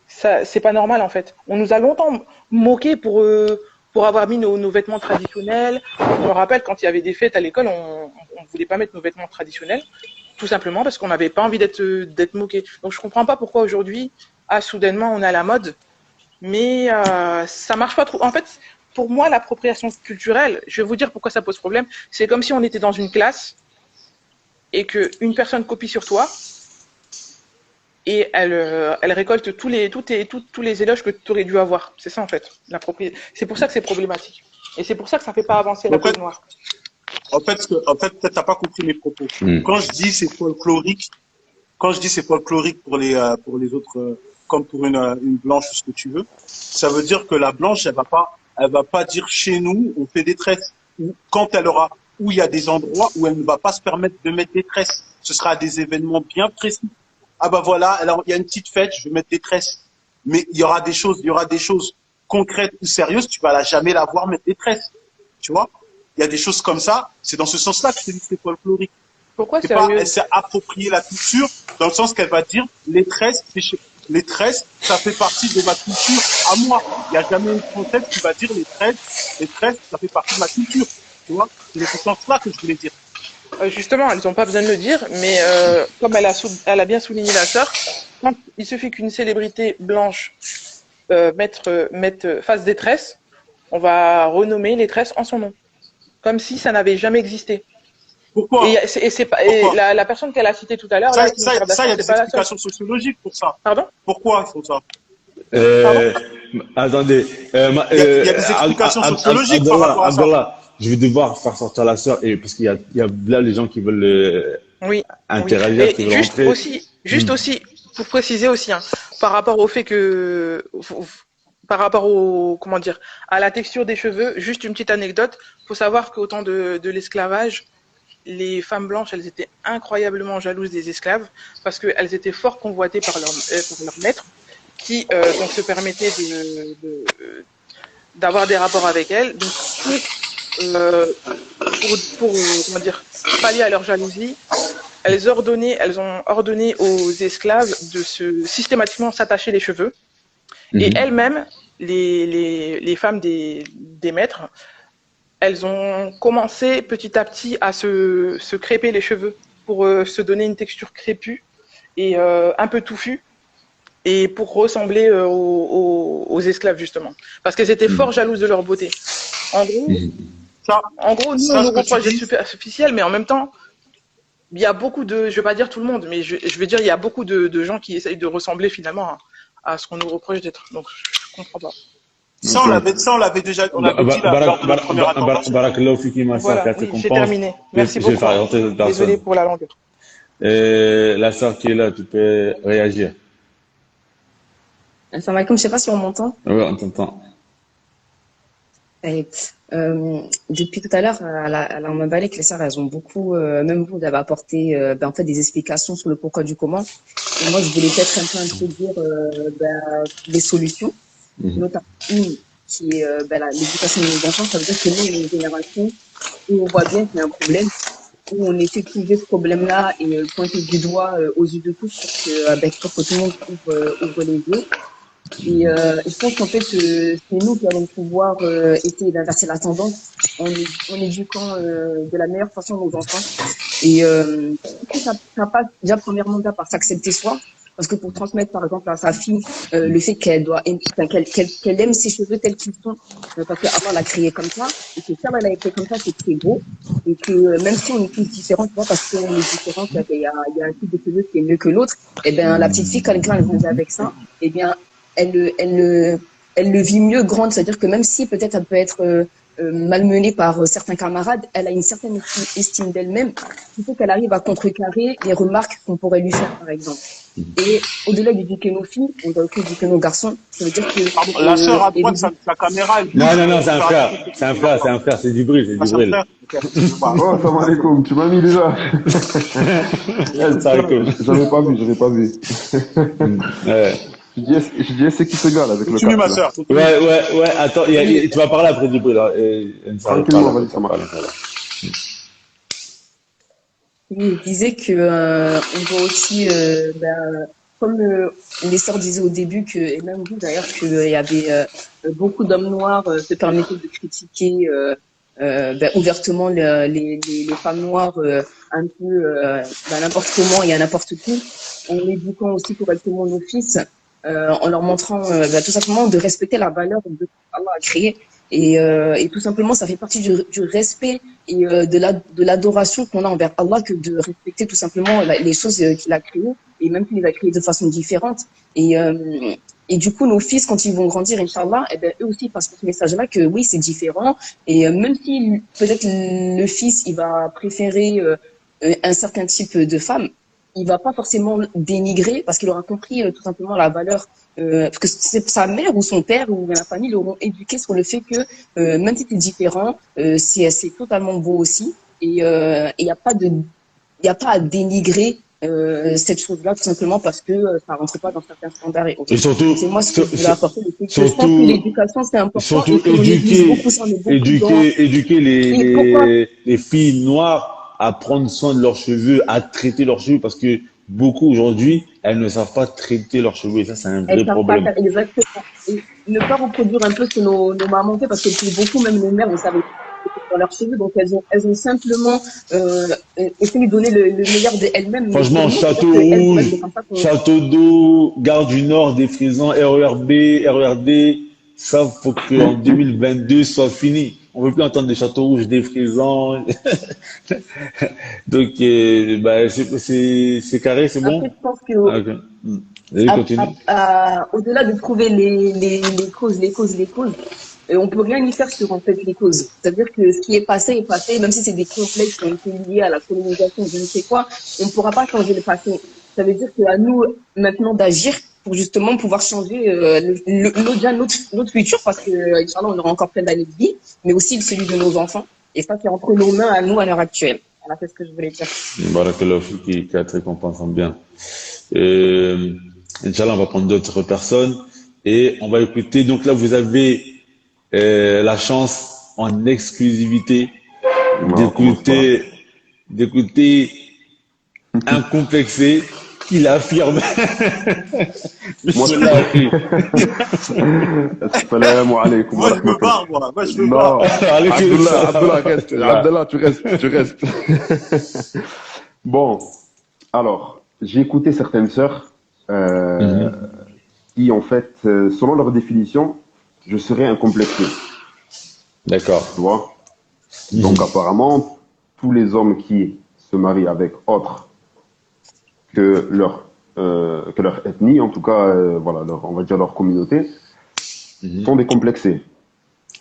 ça, c'est pas normal, en fait. On nous a longtemps moqué pour avoir mis nos vêtements traditionnels. Je me rappelle, quand il y avait des fêtes à l'école, on ne voulait pas mettre nos vêtements traditionnels, tout simplement parce qu'on n'avait pas envie d'être moqué. Donc je comprends pas pourquoi aujourd'hui, soudainement, on est à la mode, mais ça marche pas trop. En fait, pour moi, l'appropriation culturelle, je vais vous dire pourquoi ça pose problème. C'est comme si on était dans une classe et qu'une personne copie sur toi et elle récolte tous les éloges que tu aurais dû avoir. C'est ça, en fait. C'est pour ça que c'est problématique. Et c'est pour ça que ça ne fait pas avancer la cause noire. En fait, peut-être t'as pas compris mes propos. Quand je dis c'est folklorique, pour les autres, comme pour une blanche, ce que tu veux, ça veut dire que la blanche, elle va pas dire chez nous, on fait des tresses. Ou quand où il y a des endroits où elle ne va pas se permettre de mettre des tresses. Ce sera à des événements bien précis. Ah bah voilà, alors il y a une petite fête, je vais mettre des tresses. Mais il y aura des choses concrètes ou sérieuses, tu vas jamais la voir mettre des tresses. Tu vois? Il y a des choses comme ça, c'est dans ce sens-là que je te dis que c'est folklorique. Pourquoi sérieux? Elle s'est appropriée la culture dans le sens qu'elle va dire les tresses, ça fait partie de ma culture à moi. Il n'y a jamais une Française qui va dire les tresses, ça fait partie de ma culture. Tu vois? C'est dans ce sens-là que je voulais dire. Justement, elles n'ont pas besoin de le dire, mais comme elle a bien souligné la sœur, quand il suffit qu'une célébrité blanche fasse des tresses, on va renommer les tresses en son nom. Comme si ça n'avait jamais existé. Pourquoi? La personne qu'elle a citée tout à l'heure, il y a des explications sociologiques pour ça. Pardon? Pourquoi ils font ça? Attendez. Il y a des explications sociologiques par rapport à ça. Je vais devoir faire sortir la sœur, parce qu'il y a là les gens qui veulent interagir, qui veulent rentrer. Juste aussi, pour préciser aussi, hein, par rapport au fait que par rapport comment dire, à la texture des cheveux, juste une petite anecdote. Il faut savoir qu'au temps de l'esclavage, les femmes blanches, elles étaient incroyablement jalouses des esclaves parce qu'elles étaient fort convoitées par leur maître qui donc se permettait d'avoir des rapports avec elles. Donc pour comment dire, pallier à leur jalousie, elles ont ordonné aux esclaves de systématiquement s'attacher les cheveux. Et elles-mêmes, les femmes des maîtres, elles ont commencé petit à petit à se crêper les cheveux pour se donner une texture crépue et un peu touffue, et pour ressembler aux esclaves, justement. Parce qu'elles étaient fort jalouses de leur beauté. En gros, nous, on nous reproche d'être superficiels, mais en même temps, il y a beaucoup de, je vais pas dire tout le monde, mais je vais dire, il y a beaucoup de gens qui essayent de ressembler finalement à ce qu'on nous reproche d'être. Donc, je comprends pas. Ça, on l'avait déjà, on l'avait dit lors de notre première intervention. Voilà, oui, j'ai terminé. Merci beaucoup. Désolé pour la longueur. La sœur qui est là, tu peux réagir. Assalamu alaikum, je sais pas si on m'entend. Oui, on t'entend. Depuis tout à l'heure, à la emballé que les sœurs, elles ont beaucoup, même vous avez apporté en fait des explications sur le pourquoi du comment. Et moi, je voulais peut-être un peu introduire des solutions, notamment une qui est l'éducation de nos enfants. Ça veut dire que nous, on est une génération où on voit bien qu'il y a un problème, où on essaie de trouver ce problème-là et pointer du doigt aux yeux de tous pour que tout le monde ouvre les yeux. Et je pense qu'en fait, c'est nous qui allons pouvoir essayer d'inverser la tendance en éduquant de la meilleure façon nos enfants. Et ça passe déjà premièrement par s'accepter soi, parce que pour transmettre par exemple à sa fille le fait qu'elle aime ses cheveux tels qu'ils sont, parce qu'avant elle a créé comme ça, et que ça elle a été comme ça, c'est très beau, et que même si on est tous différents, tu vois, parce qu'on est différents, il y a un type de cheveux qui est mieux que l'autre, et bien la petite fille quand elle grandit avec ça, et bien elle le vit mieux grande, c'est-à-dire que même si peut-être elle peut être malmenée par certains camarades, elle a une certaine estime d'elle-même qui fait qu'elle arrive à contrecarrer les remarques qu'on pourrait lui faire, par exemple. Et au-delà d'éduquer nos filles, on doit aussi éduquer nos garçons. Ça veut dire que la sœur à droite, sa caméra, elle... Non, c'est un frère, c'est du bruit, Oh, salam alaikum, tu m'as mis déjà. J'avais pas vu. Je dis, c'est qui se gale avec le Continue, ma sœur. Ouais, attends, tu vas parler après du bruit, là. Tranquillement, vas-y, ça marche. Je disais que on voit aussi, comme les sœurs disaient au début, et même vous d'ailleurs, qu'il y avait beaucoup d'hommes noirs se permettaient de critiquer ouvertement les femmes noires un peu n'importe comment et à n'importe qui, en éduquant aussi correctement nos fils, en leur montrant tout simplement de respecter la valeur de Allah a créé. Et tout simplement, ça fait partie du respect et de l'adoration qu'on a envers Allah, que de respecter tout simplement les choses qu'il a créées, et même qu'il les a créées de façon différente. Et du coup, nos fils, quand ils vont grandir, Inch'Allah, eux aussi passent ce message-là que oui, c'est différent. Et même si peut-être le fils, il va préférer un certain type de femme, il va pas forcément dénigrer parce qu'il aura compris tout simplement la valeur, parce que c'est sa mère ou son père ou la famille l'auront éduqué sur le fait que même si c'est différent, c'est totalement beau aussi, et il y a pas à dénigrer cette chose-là tout simplement parce que ça rentre pas dans certains standards et autres. Et surtout, c'est moi ce que je voulais apporter, je pense que l'éducation c'est important. Surtout éduquer les filles noires à prendre soin de leurs cheveux, à traiter leurs cheveux, parce que beaucoup aujourd'hui, elles ne savent pas traiter leurs cheveux, et ça, c'est un vrai problème. Exactement. Et ne pas reproduire un peu ce que nos mamans font, parce que pour beaucoup, même nos mères, on savait dans leurs cheveux, donc elles ont simplement essayé de donner le meilleur d'elles-mêmes. Franchement, Château Rouge, Château d'Eau, Gare du Nord, défrisant, RERB, RERD, ça, faut qu'en 2022 soit fini. On ne veut plus entendre des châteaux rouges défrisants. Donc, c'est carré, c'est bon? Après, je pense que au-delà de trouver les causes, on peut rien y faire sur en fait les causes. C'est-à-dire que ce qui est passé, même si c'est des complexes qui ont été liés à la colonisation, je ne sais quoi, on ne pourra pas changer le passé. Ça veut dire qu'à nous maintenant d'agir pour justement pouvoir changer notre futur, parce que, Inch'Allah, on aura encore plein d'années de vie, mais aussi celui de nos enfants. Et ça, c'est entre nos mains à nous à l'heure actuelle. Voilà, c'est ce que je voulais dire. Barakallahu fiki, qui a très compensant bien. Inch'Allah, on va prendre d'autres personnes et on va écouter. Donc là, vous avez la chance en exclusivité d'écouter un complexé qui l'affirme. Assalamu alaikum. Moi, je me barre, moi. Moi, je me Non, barre. Abdullah, reste. Abdullah, tu restes. Bon, alors, j'ai écouté certaines sœurs qui, en fait, selon leur définition, je serais un complexé. D'accord. Tu vois? Donc, apparemment, tous les hommes qui se marient avec autres que leur ethnie, en tout cas, voilà, on va dire leur communauté, sont décomplexés.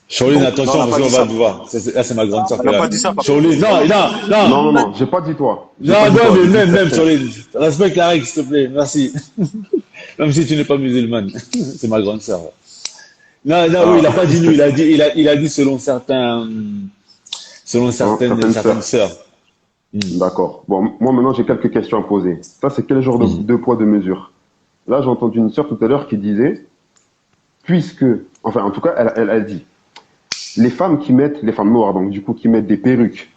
Charline, attention, parce qu'on va te voir. Là, c'est ma grande sœur. Elle n'a pas dit ça. Charline, Non, j'ai pas dit toi. Mais même, Charline, respecte la règle, s'il te plaît, merci. Même si tu n'es pas musulmane, c'est ma grande sœur. Non, oui, il n'a pas dit nous, il a dit selon certaines sœurs. D'accord. Bon, moi maintenant j'ai quelques questions à poser. Ça, c'est quel genre de poids de mesure? Là, j'ai entendu une sœur tout à l'heure qui disait, en tout cas, elle dit, les femmes noires, donc du coup, qui mettent des perruques,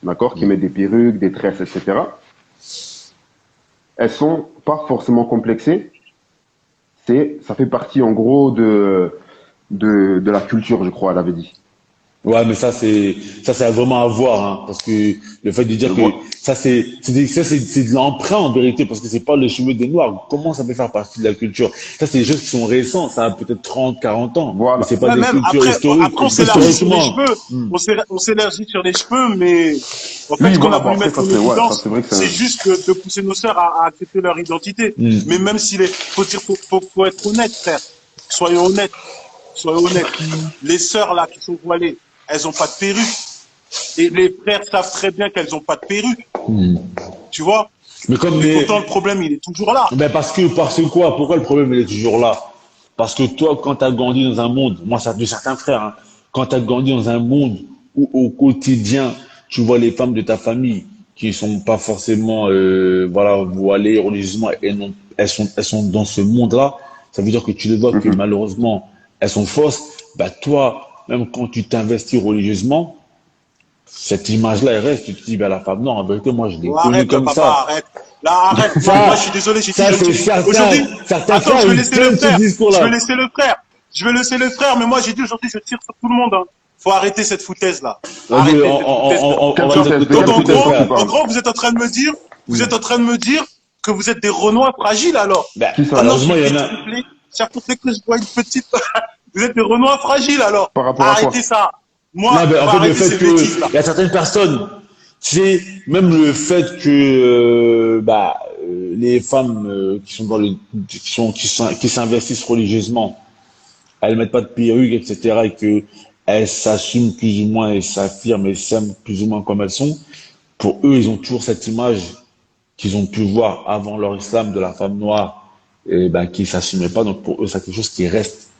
d'accord, qui mettent des perruques, des tresses, etc., elles sont pas forcément complexées. Ça fait partie, en gros, de la culture, je crois, elle avait dit. Ouais, mais ça c'est vraiment à voir, hein, parce que le fait de dire que ça c'est de l'emprunt en vérité, parce que c'est pas le chemin des Noirs. Comment ça peut faire partie de la culture? Ça, c'est des choses qui sont récentes, ça a peut-être 30, 40 ans. Voilà. Mais c'est pas des cultures historiques. Après, on s'élargit sur les cheveux. On s'élargit sur les cheveux, mais en fait, ce qu'on a voulu mettre en évidence, c'est juste de pousser nos sœurs à accepter leur identité. Mais même faut être honnête, frère. Soyons honnêtes. Les sœurs, là, qui sont voilées, elles ont pas de perruque. Et les frères savent très bien qu'elles ont pas de perruque. Tu vois? Mais pourtant, le problème, il est toujours là. Mais parce que quoi? Pourquoi le problème, il est toujours là? Parce que toi, quand tu as grandi dans un monde, moi, ça de certains frères, hein, quand tu as grandi dans un monde où, au quotidien, tu vois les femmes de ta famille qui sont pas forcément, voilées religieusement, et non, elles sont dans ce monde-là, ça veut dire que tu les vois que malheureusement, elles sont fausses. Bah, toi, même quand tu t'investis religieusement, cette image-là, elle reste. Tu te dis, bah, la femme, non, en vérité, moi, je l'ai connue comme ça. Arrête. Là, arrête. Moi, je suis désolé, j'ai dit. Aujourd'hui, attends, je vais laisser le frère. Je vais laisser le frère, mais moi, j'ai dit aujourd'hui, je tire sur tout le monde, hein. Faut arrêter cette foutaise-là. En gros, vous êtes en train de me dire que vous êtes des Renois fragiles, alors. Malheureusement, il y en a. Chaque fois que je vois une petite, vous êtes des Renois fragiles, alors. Arrêtez ça. Moi, en fait, le fait que, il y a certaines personnes, tu sais, même le fait que, les femmes, qui s'investissent religieusement, elles mettent pas de perruque, etc., et que elles s'assument plus ou moins et s'affirment et s'aiment plus ou moins comme elles sont. Pour eux, ils ont toujours cette image qu'ils ont pu voir avant leur islam de la femme noire, et qui s'assumait pas. Donc pour eux, c'est quelque chose qui reste.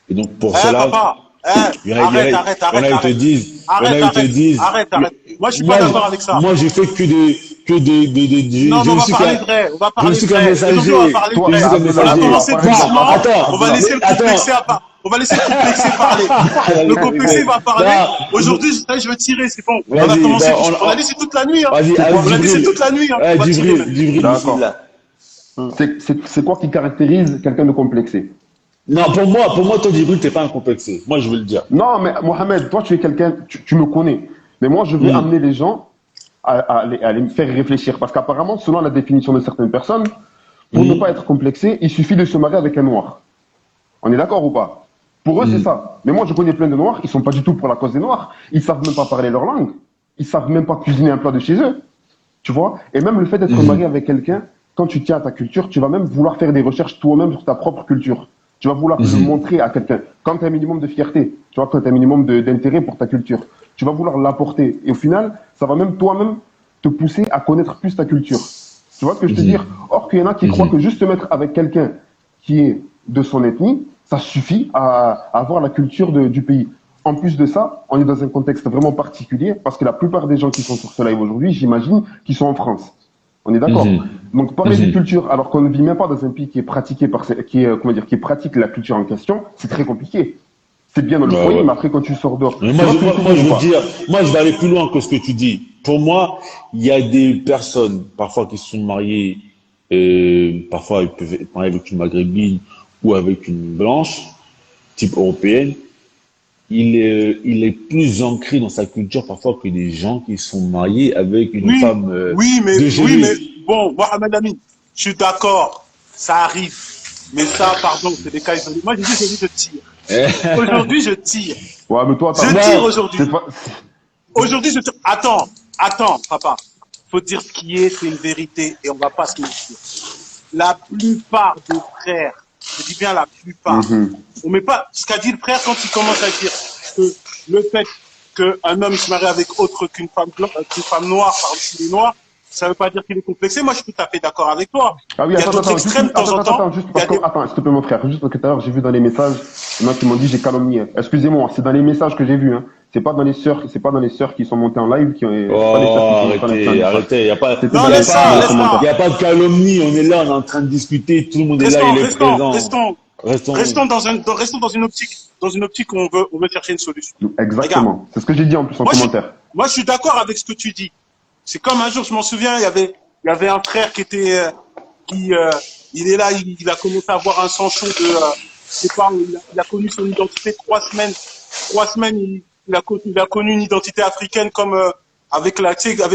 Et donc pour cela, papa, arrête. Ils te disent. Arrête. Moi, je suis pas d'accord avec ça. Moi, j'ai fait que des. Non, on va parler vrai. On va parler vrai. On va laisser le complexé on va laisser le complexé parler. Le complexé va parler. Aujourd'hui, je vais tirer, c'est bon. On a commencé. On a laissé toute la nuit. On a laissé toute la nuit. D'accord. C'est quoi qui caractérise quelqu'un de complexé? Non, pour moi, toi, Djibril, t'es pas un complexé. Moi, je veux le dire. Non, mais Mohamed, toi, tu es quelqu'un, tu me connais. Mais moi, je veux amener les gens à les faire réfléchir. Parce qu'apparemment, selon la définition de certaines personnes, pour ne pas être complexé, il suffit de se marier avec un noir. On est d'accord ou pas? Pour eux, c'est ça. Mais moi, je connais plein de noirs, ils sont pas du tout pour la cause des noirs. Ils savent même pas parler leur langue. Ils savent même pas cuisiner un plat de chez eux. Tu vois? Et même le fait d'être marié avec quelqu'un, quand tu tiens à ta culture, tu vas même vouloir faire des recherches toi-même sur ta propre culture. Tu vas vouloir le montrer à quelqu'un. Quand tu as un minimum de fierté, tu vois, quand tu as un minimum d'intérêt pour ta culture, tu vas vouloir l'apporter. Et au final, ça va même toi-même te pousser à connaître plus ta culture. Tu vois ce que je veux dire? Or qu'il y en a qui croient que juste te mettre avec quelqu'un qui est de son ethnie, ça suffit à avoir la culture du pays. En plus de ça, on est dans un contexte vraiment particulier parce que la plupart des gens qui sont sur ce live aujourd'hui, j'imagine, qu'ils sont en France. On est d'accord. Donc parler de culture alors qu'on ne vit même pas dans un pays qui est pratiqué qui pratique la culture en question, c'est très compliqué. C'est bien dans le foyer, mais après quand tu sors dehors. Mais moi, je vais aller plus loin que ce que tu dis. Pour moi, il y a des personnes parfois qui se sont mariées, parfois ils peuvent être mariés avec une maghrébine ou avec une blanche, type européenne. Il est plus ancré dans sa culture parfois que des gens qui sont mariés avec une femme. Oui, mais bon, Mohamed Amin, je suis d'accord, ça arrive. Mais ça, pardon, c'est des cas isolés. Moi, je tire. Aujourd'hui, je tire. Ouais, mais toi, je tire aujourd'hui. Aujourd'hui, je tire. Attends, papa. Faut dire ce qui est, c'est une vérité et on va pas se mentir. La plupart des frères, je dis bien la plupart, on met pas ce qu'a dit le frère quand il commence à dire que le fait qu'un homme se marie avec autre qu'une femme noire par-dessus les noirs, ça veut pas dire qu'il est complexé. Moi, je suis tout à fait d'accord avec toi. Ah oui, attends, s'il te plaît, mon frère. Juste parce que tout à l'heure, j'ai vu dans les messages, il y en a qui m'ont dit j'ai calomnié. Excusez-moi, c'est dans les messages que j'ai vus, hein. C'est pas dans les sœurs qui sont montées en live arrêtez, il y a pas de calomnie, on est là, on est en train de discuter, tout le monde est là, il est présent. Restons dans une optique où on veut chercher une solution. Exactement. Regarde. C'est ce que j'ai dit en plus en commentaire. Moi, je suis d'accord avec ce que tu dis. C'est comme un jour, je m'en souviens, il y avait un frère qui était, il est là, il a commencé à avoir un sanchon de, je sais pas, il a connu son identité 3 semaines. 3 semaines, il a connu une identité africaine comme, avec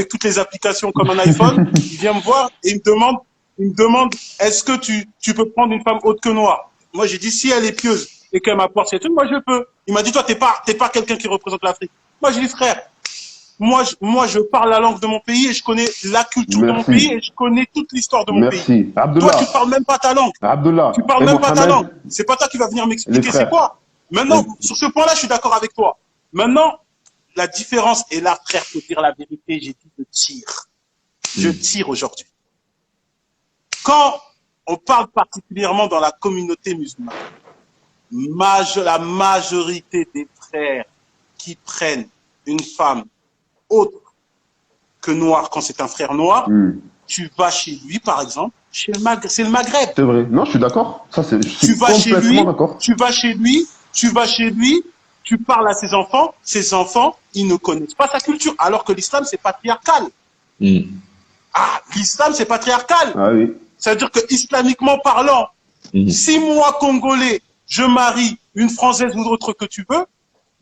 toutes les applications comme un iPhone. Il vient me voir et il me demande, est-ce que tu peux prendre une femme autre que noire? Moi, j'ai dit, si elle est pieuse et qu'elle m'apporte ses trucs, moi, je peux. Il m'a dit, toi, t'es pas quelqu'un qui représente l'Afrique. Moi, j'ai dit, frère, moi, je parle la langue de mon pays et je connais la culture de mon pays et je connais toute l'histoire de mon pays. Abdullah. Toi, tu parles même pas ta langue. Abdullah. Tu parles même pas ta langue. C'est pas toi qui vas venir m'expliquer c'est quoi. Maintenant, sur ce point-là, je suis d'accord avec toi. Maintenant, la différence est là, frère, faut dire la vérité, j'ai dit je tire. Je tire aujourd'hui. Quand on parle particulièrement dans la communauté musulmane, la majorité des frères qui prennent une femme autre que noire quand c'est un frère noir, tu vas chez lui, par exemple, c'est le Maghreb. C'est vrai. Non, je suis d'accord. Ça, tu vas chez lui, tu parles à ses enfants, ils ne connaissent pas sa culture, alors que l'islam, c'est patriarcal. L'islam, c'est patriarcal. Ah oui. C'est-à-dire que, islamiquement parlant, si moi, Congolais, je marie une Française ou autre que tu veux,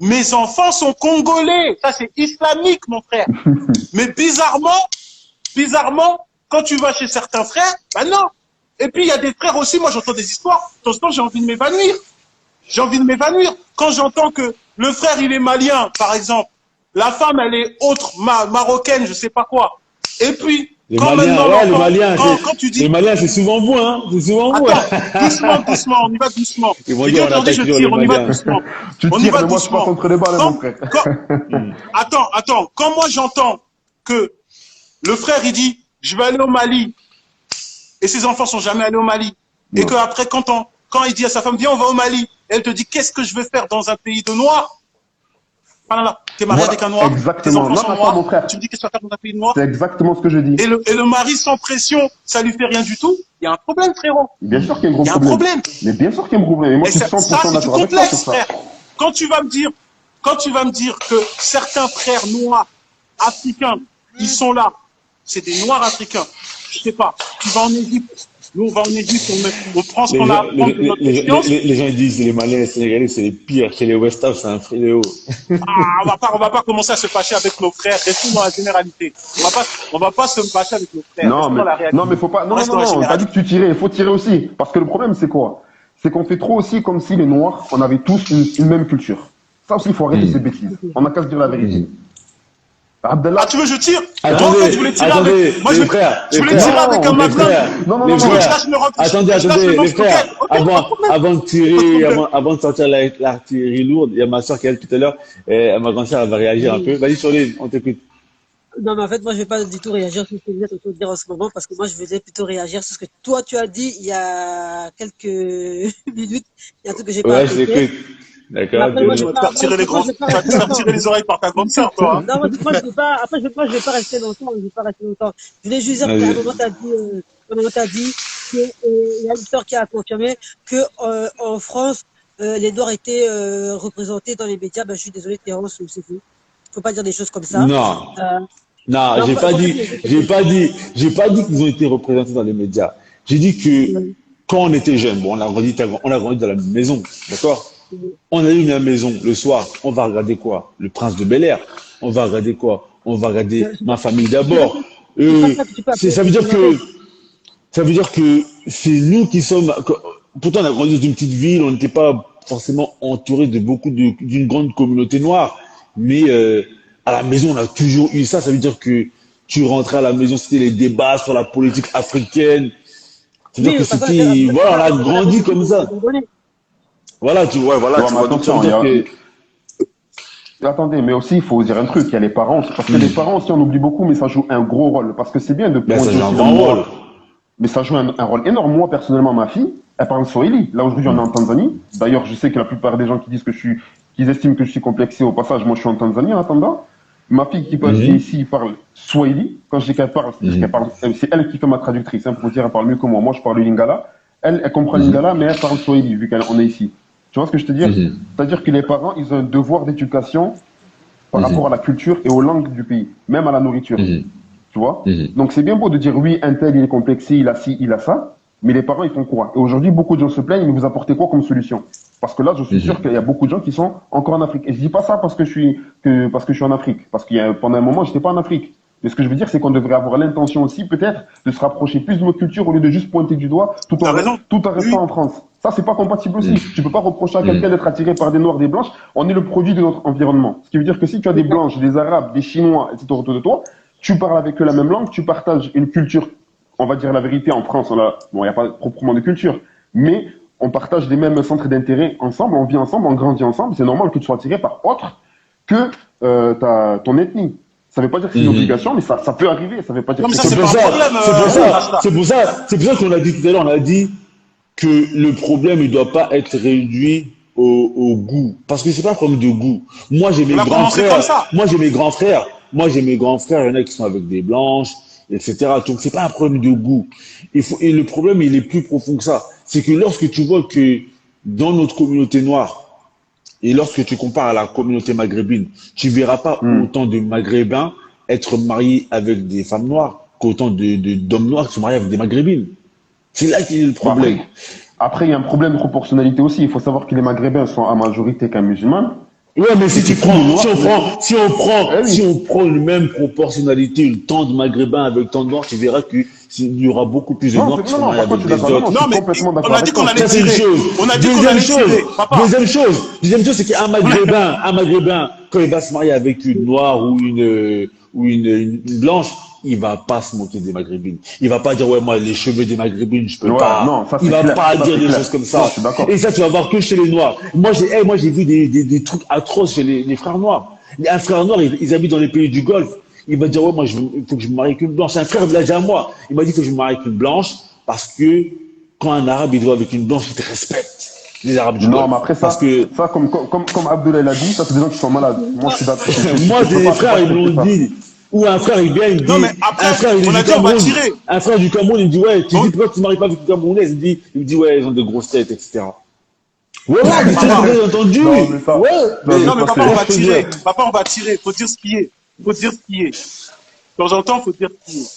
mes enfants sont congolais. Ça, c'est islamique, mon frère. Mais bizarrement, quand tu vas chez certains frères, ben non. Et puis, il y a des frères aussi, moi, j'entends des histoires. De temps en temps, j'ai envie de m'évanouir. Quand j'entends que le frère, il est malien, par exemple, la femme, elle est autre, marocaine, je sais pas quoi. Et puis, les Maliens, c'est souvent vous, hein. C'est souvent vous. Doucement, on y va doucement. Ils vont dire, je tire, on y va doucement. On y va doucement. Moi, je passe entre les balles, mon frère. Attends. Quand moi, j'entends que le frère, il dit, je vais aller au Mali, et ses enfants sont jamais allés au Mali, et que après, quand il dit à sa femme, viens, on va au Mali, elle te dit, qu'est-ce que je vais faire dans un pays de noirs? T'es marié avec un noir, tes enfants sont noirs, mon frère. tu me dis qu'est-ce que tu vas faire dans un pays de noirs? C'est exactement ce que je dis. Et le mari sans pression, ça lui fait rien du tout. Il y a un problème, frérot. Bien sûr qu'il y a un problème. Mais bien sûr qu'il y a un problème. Et moi, je suis 100% d'accord avec toi sur ça. Frère. Quand tu vas me dire que certains frères noirs africains, ils sont là, c'est des noirs africains. Je sais pas. Tu vas en Égypte. Nous, on va en Égypte, on prend ce qu'on a à apprendre de notre expérience. Les gens disent les Maliens et les Sénégalais, c'est les pires. Chez les West Ham, c'est un fléau. On va pas commencer à se fâcher avec nos frères. Restons dans la généralité. On va pas se fâcher avec nos frères. Non, mais faut pas. Non, on t'a dit que tu tirais. Il faut tirer aussi. Parce que le problème, c'est quoi? C'est qu'on fait trop aussi comme si les Noirs, on avait tous une même culture. Ça aussi, il faut arrêter ces bêtises. On n'a qu'à se dire la vérité. Abdallah. Tu veux je tire? Attendez, moi, en fait, je voulais tirer avec. Moi, je voulais tirer avec un magnum. Non. Attendez, les frères. Avant de sortir l'artillerie lourde, il y a ma soeur qui est là tout à l'heure. Ma grande soeur, elle va réagir un peu. Vas-y, Soline, on t'écoute. Non, mais en fait, moi, je vais pas du tout réagir sur ce que vous êtes en train de dire en ce moment, parce que moi, je vais plutôt réagir sur ce que toi, tu as dit il y a quelques minutes. Il y a un truc que j'ai pas Ouais, je apprécié. l'écoute. Mais D'accord, après, moi, je Tu vais vas te pas, faire tirer les moi, je gros, vais pas tu vas te rester faire longtemps. tirer les oreilles par ta grande sœur, toi, hein. Non, moi, je vais pas, après, je vais pas rester longtemps, je vais pas rester longtemps. Je voulais juste dire qu'à un vas-y. moment, t'as dit que, il y a une sœur qui a confirmé que, en France, les Noirs étaient, représentés dans les médias. Ben, je suis désolé, Terence, c'est faux. Faut pas dire des choses comme ça. Non, Euh, non, non, faut pas dire des choses comme ça. j'ai pas dit qu'ils ont été représentés dans les médias. J'ai dit que quand on était jeune, bon, on a grandi dans la même maison, d'accord? On allume la maison le soir, on va regarder quoi? Le Prince de Bel-Air. On va regarder quoi? On va regarder Ma famille d'abord. C'est pas ça que tu peux appeler Ça veut dire que c'est nous qui sommes. Pourtant, on a grandi dans une petite ville, on n'était pas forcément entouré de d'une grande communauté noire, mais à la maison, on a toujours eu ça. Ça veut dire que tu rentrais à la maison, c'était les débats sur la politique africaine. C'est-à-dire que Oui, parce c'était, voilà, on a grandi comme ça. Voilà, tu vois, voilà, Non, tu mais vois. Donc, ça attention, veut dire que attendez, mais aussi, il faut dire un truc, il y a les parents, parce que les parents aussi, on oublie beaucoup, mais ça joue un gros rôle, parce que c'est bien de ben, prendre ça joue un aussi grand rôle. mais ça joue un rôle énorme. Moi, personnellement, ma fille, elle parle Swahili. Là, aujourd'hui, on est en Tanzanie. D'ailleurs, je sais que la plupart des gens qui disent qu'ils estiment que je suis complexé au passage, moi, je suis en Tanzanie en attendant. Ma fille qui est ici parle Swahili. Quand je dis qu'elle parle, c'est elle qui fait ma traductrice, hein, pour dire, elle parle mieux que moi. Moi, je parle Lingala. Elle comprend Lingala, mais elle parle Swahili, vu qu'on est ici. Tu vois ce que je te dis? C'est-à-dire que les parents, ils ont un devoir d'éducation par rapport à la culture et aux langues du pays, même à la nourriture. Tu vois? Donc c'est bien beau de dire oui, un tel il est complexé, il a ci, il a ça, mais les parents ils font quoi? Et aujourd'hui, beaucoup de gens se plaignent, mais vous apportez quoi comme solution? Parce que là, je suis sûr qu'il y a beaucoup de gens qui sont encore en Afrique. Et je dis pas ça parce que je suis en Afrique, parce pendant un moment, j'étais pas en Afrique. Mais ce que je veux dire, c'est qu'on devrait avoir l'intention aussi, peut-être, de se rapprocher plus de nos cultures au lieu de juste pointer du doigt, tout en restant en France. Ça, c'est pas compatible aussi. Tu peux pas reprocher à quelqu'un d'être attiré par des noirs, des blanches. On est le produit de notre environnement. Ce qui veut dire que si tu as des blanches, des arabes, des chinois, etc. autour de toi, tu parles avec eux la même langue, tu partages une culture. On va dire la vérité, en France, il n'y a pas proprement de culture, mais on partage les mêmes centres d'intérêt ensemble, on vit ensemble, on grandit ensemble. C'est normal que tu sois attiré par autre que ton ethnie. Ça ne veut pas dire que c'est une obligation, mais ça peut arriver. Ça veut pas dire que c'est pour ça qu'on a dit tout à l'heure, on a dit que le problème ne doit pas être réduit au goût. Parce que c'est pas un problème de goût. Moi, j'ai mes grands frères. Moi, j'ai mes grands frères. Il y en a qui sont avec des blanches, etc. Donc, c'est pas un problème de goût. Et le problème, il est plus profond que ça. C'est que lorsque tu vois que dans notre communauté noire, et lorsque tu compares à la communauté maghrébine, tu verras pas autant de Maghrébins être mariés avec des femmes noires qu'autant d'hommes noirs qui sont mariés avec des Maghrébines. C'est là qu'il y a le problème. Après, il y a un problème de proportionnalité aussi. Il faut savoir que les Maghrébins sont à majorité qu'un musulman. Ouais, mais si on prend une même proportionnalité, tant de Maghrébins avec tant de Noirs, tu verras qu'il y aura beaucoup plus de Noirs qui sont mariés avec des autres. Non, mais on a dit qu'on allait tirer. On a dit qu'on allait tirer. Deuxième chose, c'est qu'un Maghrébin, quand il va se marier avec une Noire ou une Blanche, il va pas se moquer des Maghrébines. Il va pas dire, ouais, moi, les cheveux des Maghrébines, je peux pas. Non, ça, il va pas dire des choses comme ça. Non, et ça, tu vas voir que chez les Noirs. Moi, j'ai vu des trucs atroces chez les frères noirs. Un frère noir, ils habitent dans les pays du Golfe. Il va dire, ouais, moi, il faut que je me marie avec une blanche. Un frère, il l'a dit à moi. Il m'a dit, il faut que je me marie avec une blanche parce que quand un arabe, il doit avec une blanche, il te respecte. Les arabes du Golfe. Non, mais après ça, comme Abdoulaye l'a dit, ça, c'est des gens qui sont malades. Moi, je suis d'accord. Moi, j'ai des frères, ils m'ont dit. Ou un frère, il vient, il me dit. Non, mais après, on a dit, on va tirer. Un frère du Cameroun, il me dit, ouais, tu dis pourquoi tu ne maries pas avec une Camerounaise? Il me dit, ouais, ils ont de grosses têtes, etc. Ouais, mais tu l'as entendu. Non, mais papa, on va tirer. Papa, on va tirer. Faut dire ce qui est. De temps en temps, faut dire ce qui est.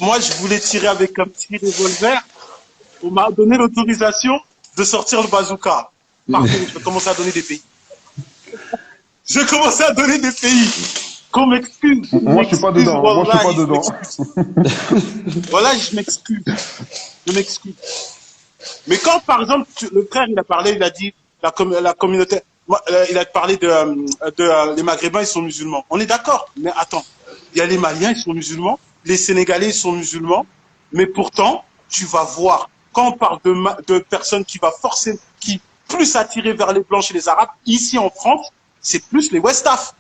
Moi, je voulais tirer avec un petit revolver. On m'a donné l'autorisation de sortir le bazooka. Par contre, je vais commencer à donner des pays. Qu'on m'excuse. Moi, je suis pas dedans. Voilà, je m'excuse. Mais quand, par exemple, le frère, il a parlé, il a dit, la communauté, il a parlé les Maghrébins, ils sont musulmans. On est d'accord. Mais attends, il y a les Maliens, ils sont musulmans. Les Sénégalais, ils sont musulmans. Mais pourtant, tu vas voir, quand on parle de personnes qui plus attirées vers les Blancs et les Arabes, ici en France, c'est plus les Westaf.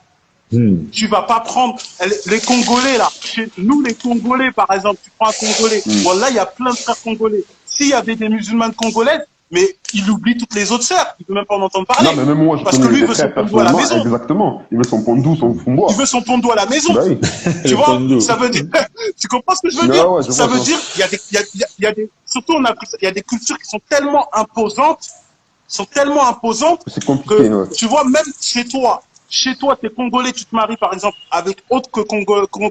Tu vas pas prendre les Congolais là. Chez nous, les Congolais, par exemple, tu prends un Congolais. Bon, là, il y a plein de frères congolais. S'il y avait des musulmanes congolaises, mais il oublie toutes les autres sœurs. Il veut même pas en entendre parler. Non, mais même moi, je parce que lui, il veut son pondou à la maison. Exactement. Il veut son pondou, son fondou. Il veut son pondou à la maison. Bah oui. Tu vois, ça veut dire, tu comprends ce que je veux dire? Ouais, ça veut dire, il y a des, surtout il y a des cultures qui sont tellement imposantes, c'est compliqué, que, tu vois, même chez toi, t'es congolais, tu te maries, par exemple, avec autre que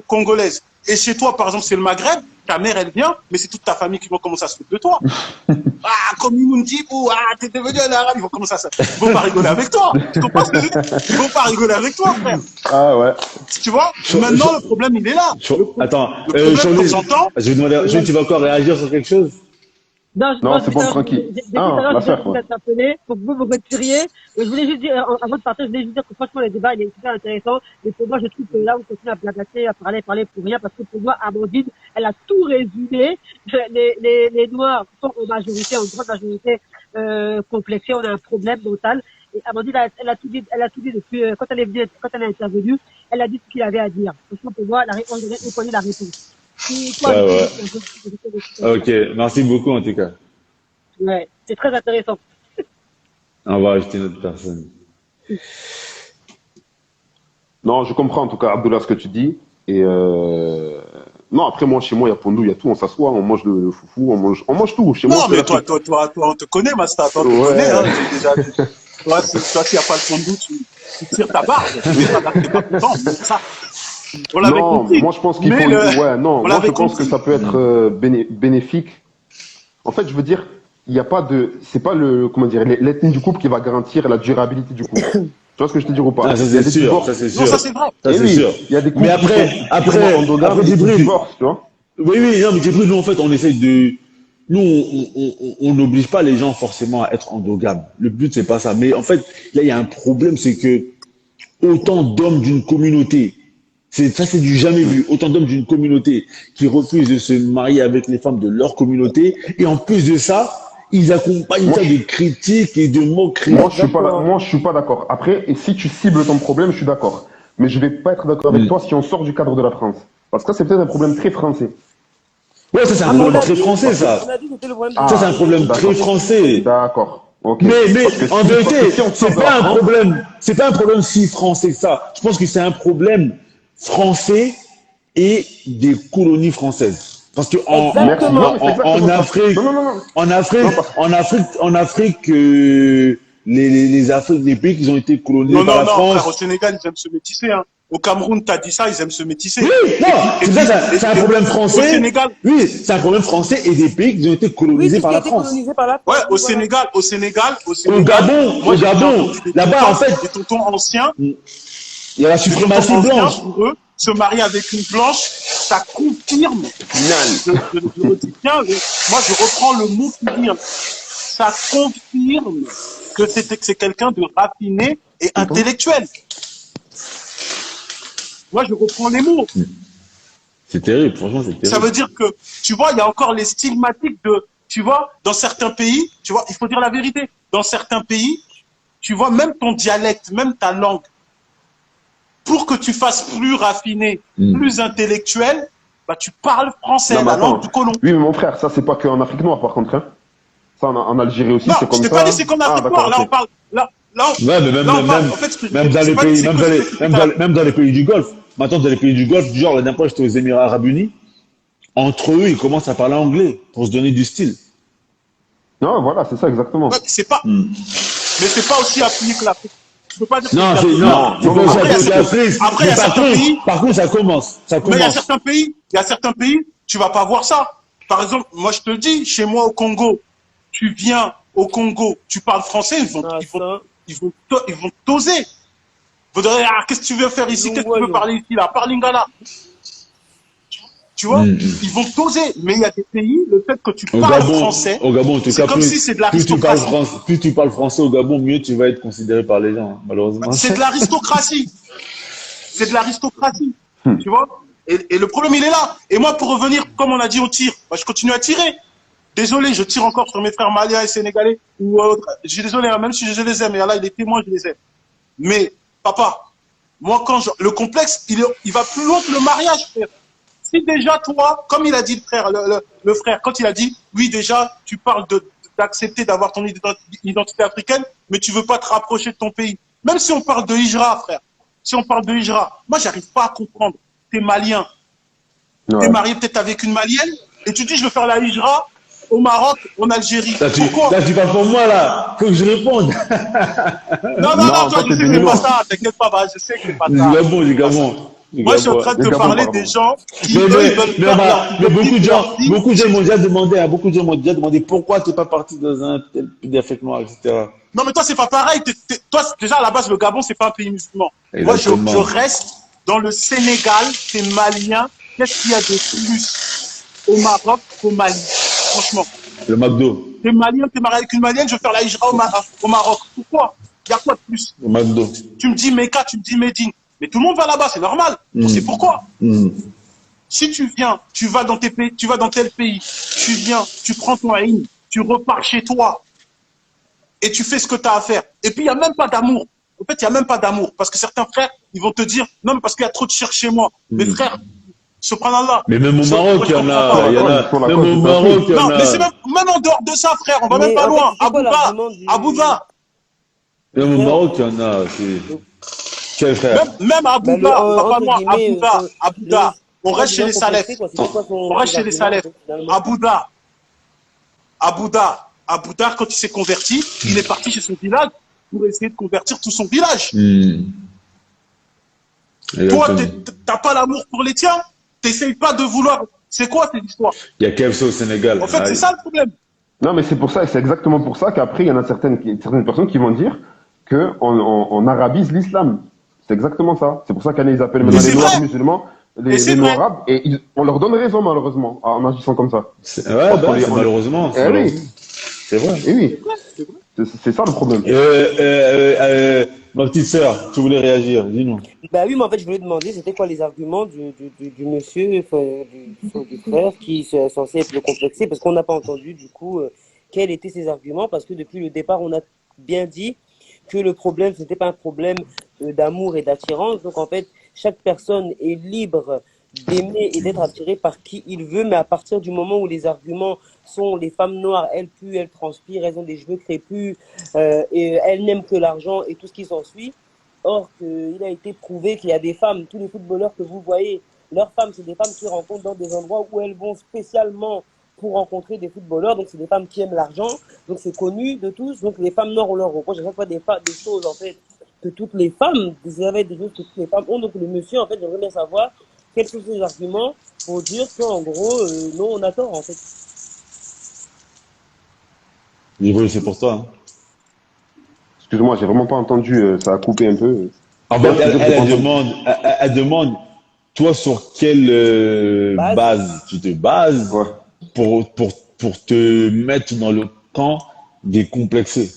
congolaise. Et chez toi, par exemple, c'est le Maghreb, ta mère, elle vient, mais c'est toute ta famille qui vont commencer à se foutre de toi. Comme Imoun Djibou, t'es devenu un arabe, ils vont commencer à se... Ils vont pas rigoler avec toi. Tu comprends ce que je veux dire? Ils vont pas rigoler avec toi, frère. Ah ouais. Tu vois? Maintenant, le problème, il est là. Attends, j'entends. Je vais demander, tu vas encore réagir sur quelque chose? Non, c'est bon, tranquille. L'affaire, quoi. Faut que vous vous retiriez. Je voulais juste dire, avant de partir, je voulais juste dire que franchement, le débat, il est super intéressant. Et pour moi, je trouve que là, on continue à blablater, à parler pour rien, parce que pour moi, Amandine, elle a tout résumé. Les Noirs sont en majorité, en grande majorité, complexés. On a un problème mental. Et Amandine, elle a tout dit depuis, quand elle est intervenue, elle a dit ce qu'il avait à dire. Franchement, pour moi, on connaît la réponse. Ouais. Ok, merci beaucoup en tout cas. Ouais, c'est très intéressant. On va ajouter une autre personne. Non, je comprends en tout cas, Abdullah, ce que tu dis. Et non, après moi, chez moi, il y a pondou, il y a tout. On s'assoit, on mange le foufou, on mange tout. Chez moi, non, mais toi, on te connaît, Masta. Toi, on te connaît. Hein, j'ai déjà dit. Toi, s'il n'y a pas le fondou, tu tires ta barbe. T'es pas content, c'est ça. On l'avait compris. Moi je pense qu'il faut. Moi je pense que ça peut être bénéfique. En fait, je veux dire, il n'y a pas de. C'est pas le. Comment dire, l'ethnie du couple qui va garantir la durabilité du couple. Tu vois ce que je te dis ou pas? Ah, ça c'est sûr. Ça c'est sûr. Non, ça c'est vrai. Ça c'est sûr. Il y a des couples. Mais après Djibril, divorce, tu vois. Oui, non, mais Djibril, nous en fait, on essaye de. Nous, on n'oblige pas les gens forcément à être endogames. Le but, c'est pas ça. Mais en fait, là, il y a un problème, c'est que autant d'hommes d'une communauté, c'est du jamais vu, autant d'hommes d'une communauté qui refusent de se marier avec les femmes de leur communauté, et en plus de ça, ils accompagnent ça de critiques et de moqueries. Moi, je suis pas d'accord. Après, et si tu cibles ton problème, je suis d'accord. Mais je vais pas être d'accord avec toi si on sort du cadre de la France. Parce que ça, c'est peut-être un problème très français. Ouais, ça c'est un problème très français, ça. Ça c'est un problème très français. D'accord. Okay. Mais en vérité, c'est pas un problème si français que ça. Je pense que c'est un problème français et des colonies françaises. Parce que en Afrique, les pays qui ont été colonisés par la France. Frère, au Sénégal, ils aiment se métisser, hein. Au Cameroun, t'as dit ça, ils aiment se métisser. Oui, non, c'est un problème français. Au Sénégal. Oui, c'est un problème français et des pays qui ont été colonisés par la France. Ouais, au Sénégal. Au Gabon, là-bas, en fait. Les tontons anciens. Il y a la suprématie blanche. Pour eux, se marier avec une blanche, ça confirme. Moi, je reprends le mot qui vient. Ça confirme que c'est quelqu'un de raffiné et intellectuel. Moi, je reprends les mots. C'est terrible, franchement, c'est terrible. Ça veut dire que, tu vois, il y a encore les stigmatiques de, tu vois, dans certains pays, tu vois, il faut dire la vérité. Dans certains pays, tu vois, même ton dialecte, même ta langue, pour que tu fasses plus raffiné, plus intellectuel, bah, tu parles français, la langue du colon. Oui, mais mon frère, ça, c'est pas qu'en Afrique noire, par contre, hein. Ça, en Algérie aussi, c'est comme ça. Non, je t'ai pas dit c'est qu'en Afrique noire. Là, on parle, même dans les pays du Golfe. Maintenant, dans les pays du Golfe, genre, la dernière fois, j'étais aux Émirats Arabes Unis. Entre eux, ils commencent à parler anglais pour se donner du style. Non, voilà, c'est ça, exactement. Ouais, c'est pas, mais c'est pas aussi appuyé que l'Afrique. Je peux pas dire non, c'est pas aussi appuyé que l'Afrique. Après, il y a certains pays. Par contre, ça commence. Mais il y a certains pays, tu vas pas voir ça. Par exemple, moi, je te le dis, chez moi, au Congo, tu viens au Congo, tu parles français, ils vont t'oser. Qu'est-ce que tu veux faire ici? Qu'est-ce que tu veux parler ici, là? Parle lingala. Tu vois, ils vont t'oser. Mais il y a des pays, le fait que tu parles français, au Gabon, en tout cas, c'est comme si c'est de l'aristocratie. Plus tu parles français au Gabon, mieux tu vas être considéré par les gens, malheureusement. C'est de l'aristocratie. C'est de l'aristocratie. Tu vois? Et le problème, il est là. Et moi, pour revenir, comme on a dit, au tir, bah, je continue à tirer. Désolé, je tire encore sur mes frères maliens et sénégalais ou autres. Je suis désolé, hein, même si je les aime, et là, il est témoin, je les aime. Mais, papa, Moi, le complexe, il va plus loin que le mariage, frère. Si déjà, toi, comme il a dit le frère, le frère, quand il a dit, oui, déjà, tu parles d'accepter d'avoir ton identité africaine, mais tu veux pas te rapprocher de ton pays. Même si on parle de hijra, frère. Si on parle de hijra, moi, j'arrive pas à comprendre. T'es malien. Ouais. T'es marié peut-être avec une malienne, et tu dis, je veux faire la hijra au Maroc, en Algérie. Pourquoi? Là, tu parles pour moi, là. Faut que je réponde. Non, toi, je sais que c'est pas ça. T'inquiète pas, je sais que c'est pas ça. Moi, je suis en train de te parler des gens qui veulent faire beaucoup de gens m'ont déjà demandé, pourquoi tu n'es pas parti dans un pays d'Afrique noire, etc. Non, mais toi, c'est pas pareil. Toi, déjà, à la base, le Gabon, c'est pas un pays musulman. Moi, je reste dans le Sénégal, c'est malien. Qu'est-ce qu'il y a de plus au Maroc qu'au Mali? Franchement. Le McDo. T'es malien, t'es marié avec une malienne, je vais faire la hijra au Maroc. Pourquoi? Il y a quoi de plus? Le McDo. Tu me dis Mecca, tu me dis Médine. Mais tout le monde va là-bas, c'est normal. C'est pourquoi. Si tu viens, tu vas dans tes pays, tu vas dans tel pays, tu viens, tu prends ton haïm, tu repars chez toi et tu fais ce que tu as à faire. Et puis il n'y a même pas d'amour. En fait, il n'y a même pas d'amour. Parce que certains frères, ils vont te dire, non, mais parce qu'il y a trop de chir chez moi. Mais frère, subhanallah. Mais même au Maroc, il y en a. Même au Maroc, il y en a. Non, mais c'est même en dehors de ça, frère, on va même pas loin. À Bouddha. Même au Maroc, il y en a. Quel frère? Même à Bouddha, on va pas loin. À Bouddha. On reste chez les Salafs. On reste chez les Salafs. À Bouddha, quand il s'est converti, il est parti chez son village pour essayer de convertir tout son village. Toi, t'as pas l'amour pour les tiens. T'essayes pas de vouloir. C'est quoi cette histoire? Il y a KFC au Sénégal. En fait, c'est ça le problème. Non, mais c'est pour ça, c'est exactement pour ça qu'après, il y en a certaines personnes qui vont dire qu'on arabise l'islam. C'est exactement ça. C'est pour ça qu'ils appellent maintenant les noirs musulmans les noirs arabes. Et on leur donne raison, malheureusement, en agissant comme ça. Malheureusement. Oui. C'est vrai. Et oui. C'est ça le problème. Ma petite sœur, tu voulais réagir, dis-nous. Bah oui, mais en fait, je voulais demander, c'était quoi les arguments du monsieur, du frère, qui est censé être le complexé, parce qu'on n'a pas entendu, du coup, quels étaient ses arguments, parce que depuis le départ, on a bien dit que le problème, ce n'était pas un problème d'amour et d'attirance. Donc, en fait, chaque personne est libre d'aimer et d'être attiré par qui il veut, mais à partir du moment où les arguments sont les femmes noires, elles puent, elles transpirent, elles ont des cheveux crépus, et elles n'aiment que l'argent et tout ce qui s'ensuit. Or, il a été prouvé qu'il y a des femmes, tous les footballeurs que vous voyez, leurs femmes, c'est des femmes qui rencontrent dans des endroits où elles vont spécialement pour rencontrer des footballeurs. Donc, c'est des femmes qui aiment l'argent. Donc, c'est connu de tous. Donc, les femmes noires, on leur reproche à chaque fois des choses, en fait, que toutes les femmes, des choses que toutes les femmes ont. Donc, le monsieur, en fait, j'aimerais bien savoir quels sont ses arguments pour dire qu'en gros, non, on a tort, en fait. Oui, c'est pour toi. Hein. Excuse-moi, j'ai vraiment pas entendu, ça a coupé un peu. En fait, elle demande, toi, sur quelle base tu te bases pour te mettre dans le camp des complexés?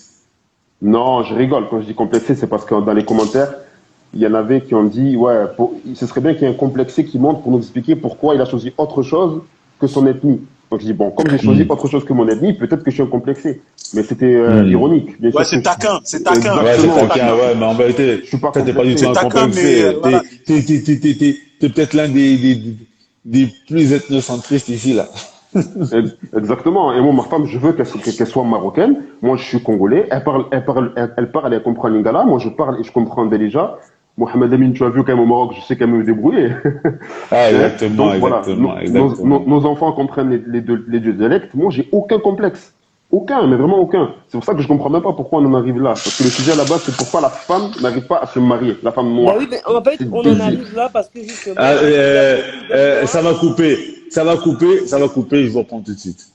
Non, je rigole. Quand je dis complexé, c'est parce que dans les commentaires, il y en avait qui ont dit, ce serait bien qu'il y ait un complexé qui monte pour nous expliquer pourquoi il a choisi autre chose que son ethnie. Donc je dis, bon, comme j'ai choisi autre chose que mon ethnie, peut-être que je suis un complexé. Mais c'était ironique. Bien sûr, c'est taquin. Ouais, c'est taquin, ouais, mais en vérité, t'es pas du tout un complexé. T'es peut-être l'un des plus ethnocentristes ici, là. Exactement. Et moi, ma femme, je veux qu'elle soit marocaine. Moi, je suis congolais. Elle parle, elle comprend lingala. Moi, je parle et je comprends déjà. Mohamed Amin, tu as vu quand même au Maroc, je sais quand même me débrouiller. Ah, exactement. Donc, voilà, nos enfants comprennent les deux dialectes. Moi, j'ai aucun complexe. Aucun, mais vraiment aucun. C'est pour ça que je comprends même pas pourquoi on en arrive là. Parce que le sujet à la base, c'est pourquoi la femme n'arrive pas à se marier, la femme noire. Bah oui, mais en fait, on en arrive là parce que justement. Ça va couper, je vous reprends tout de suite.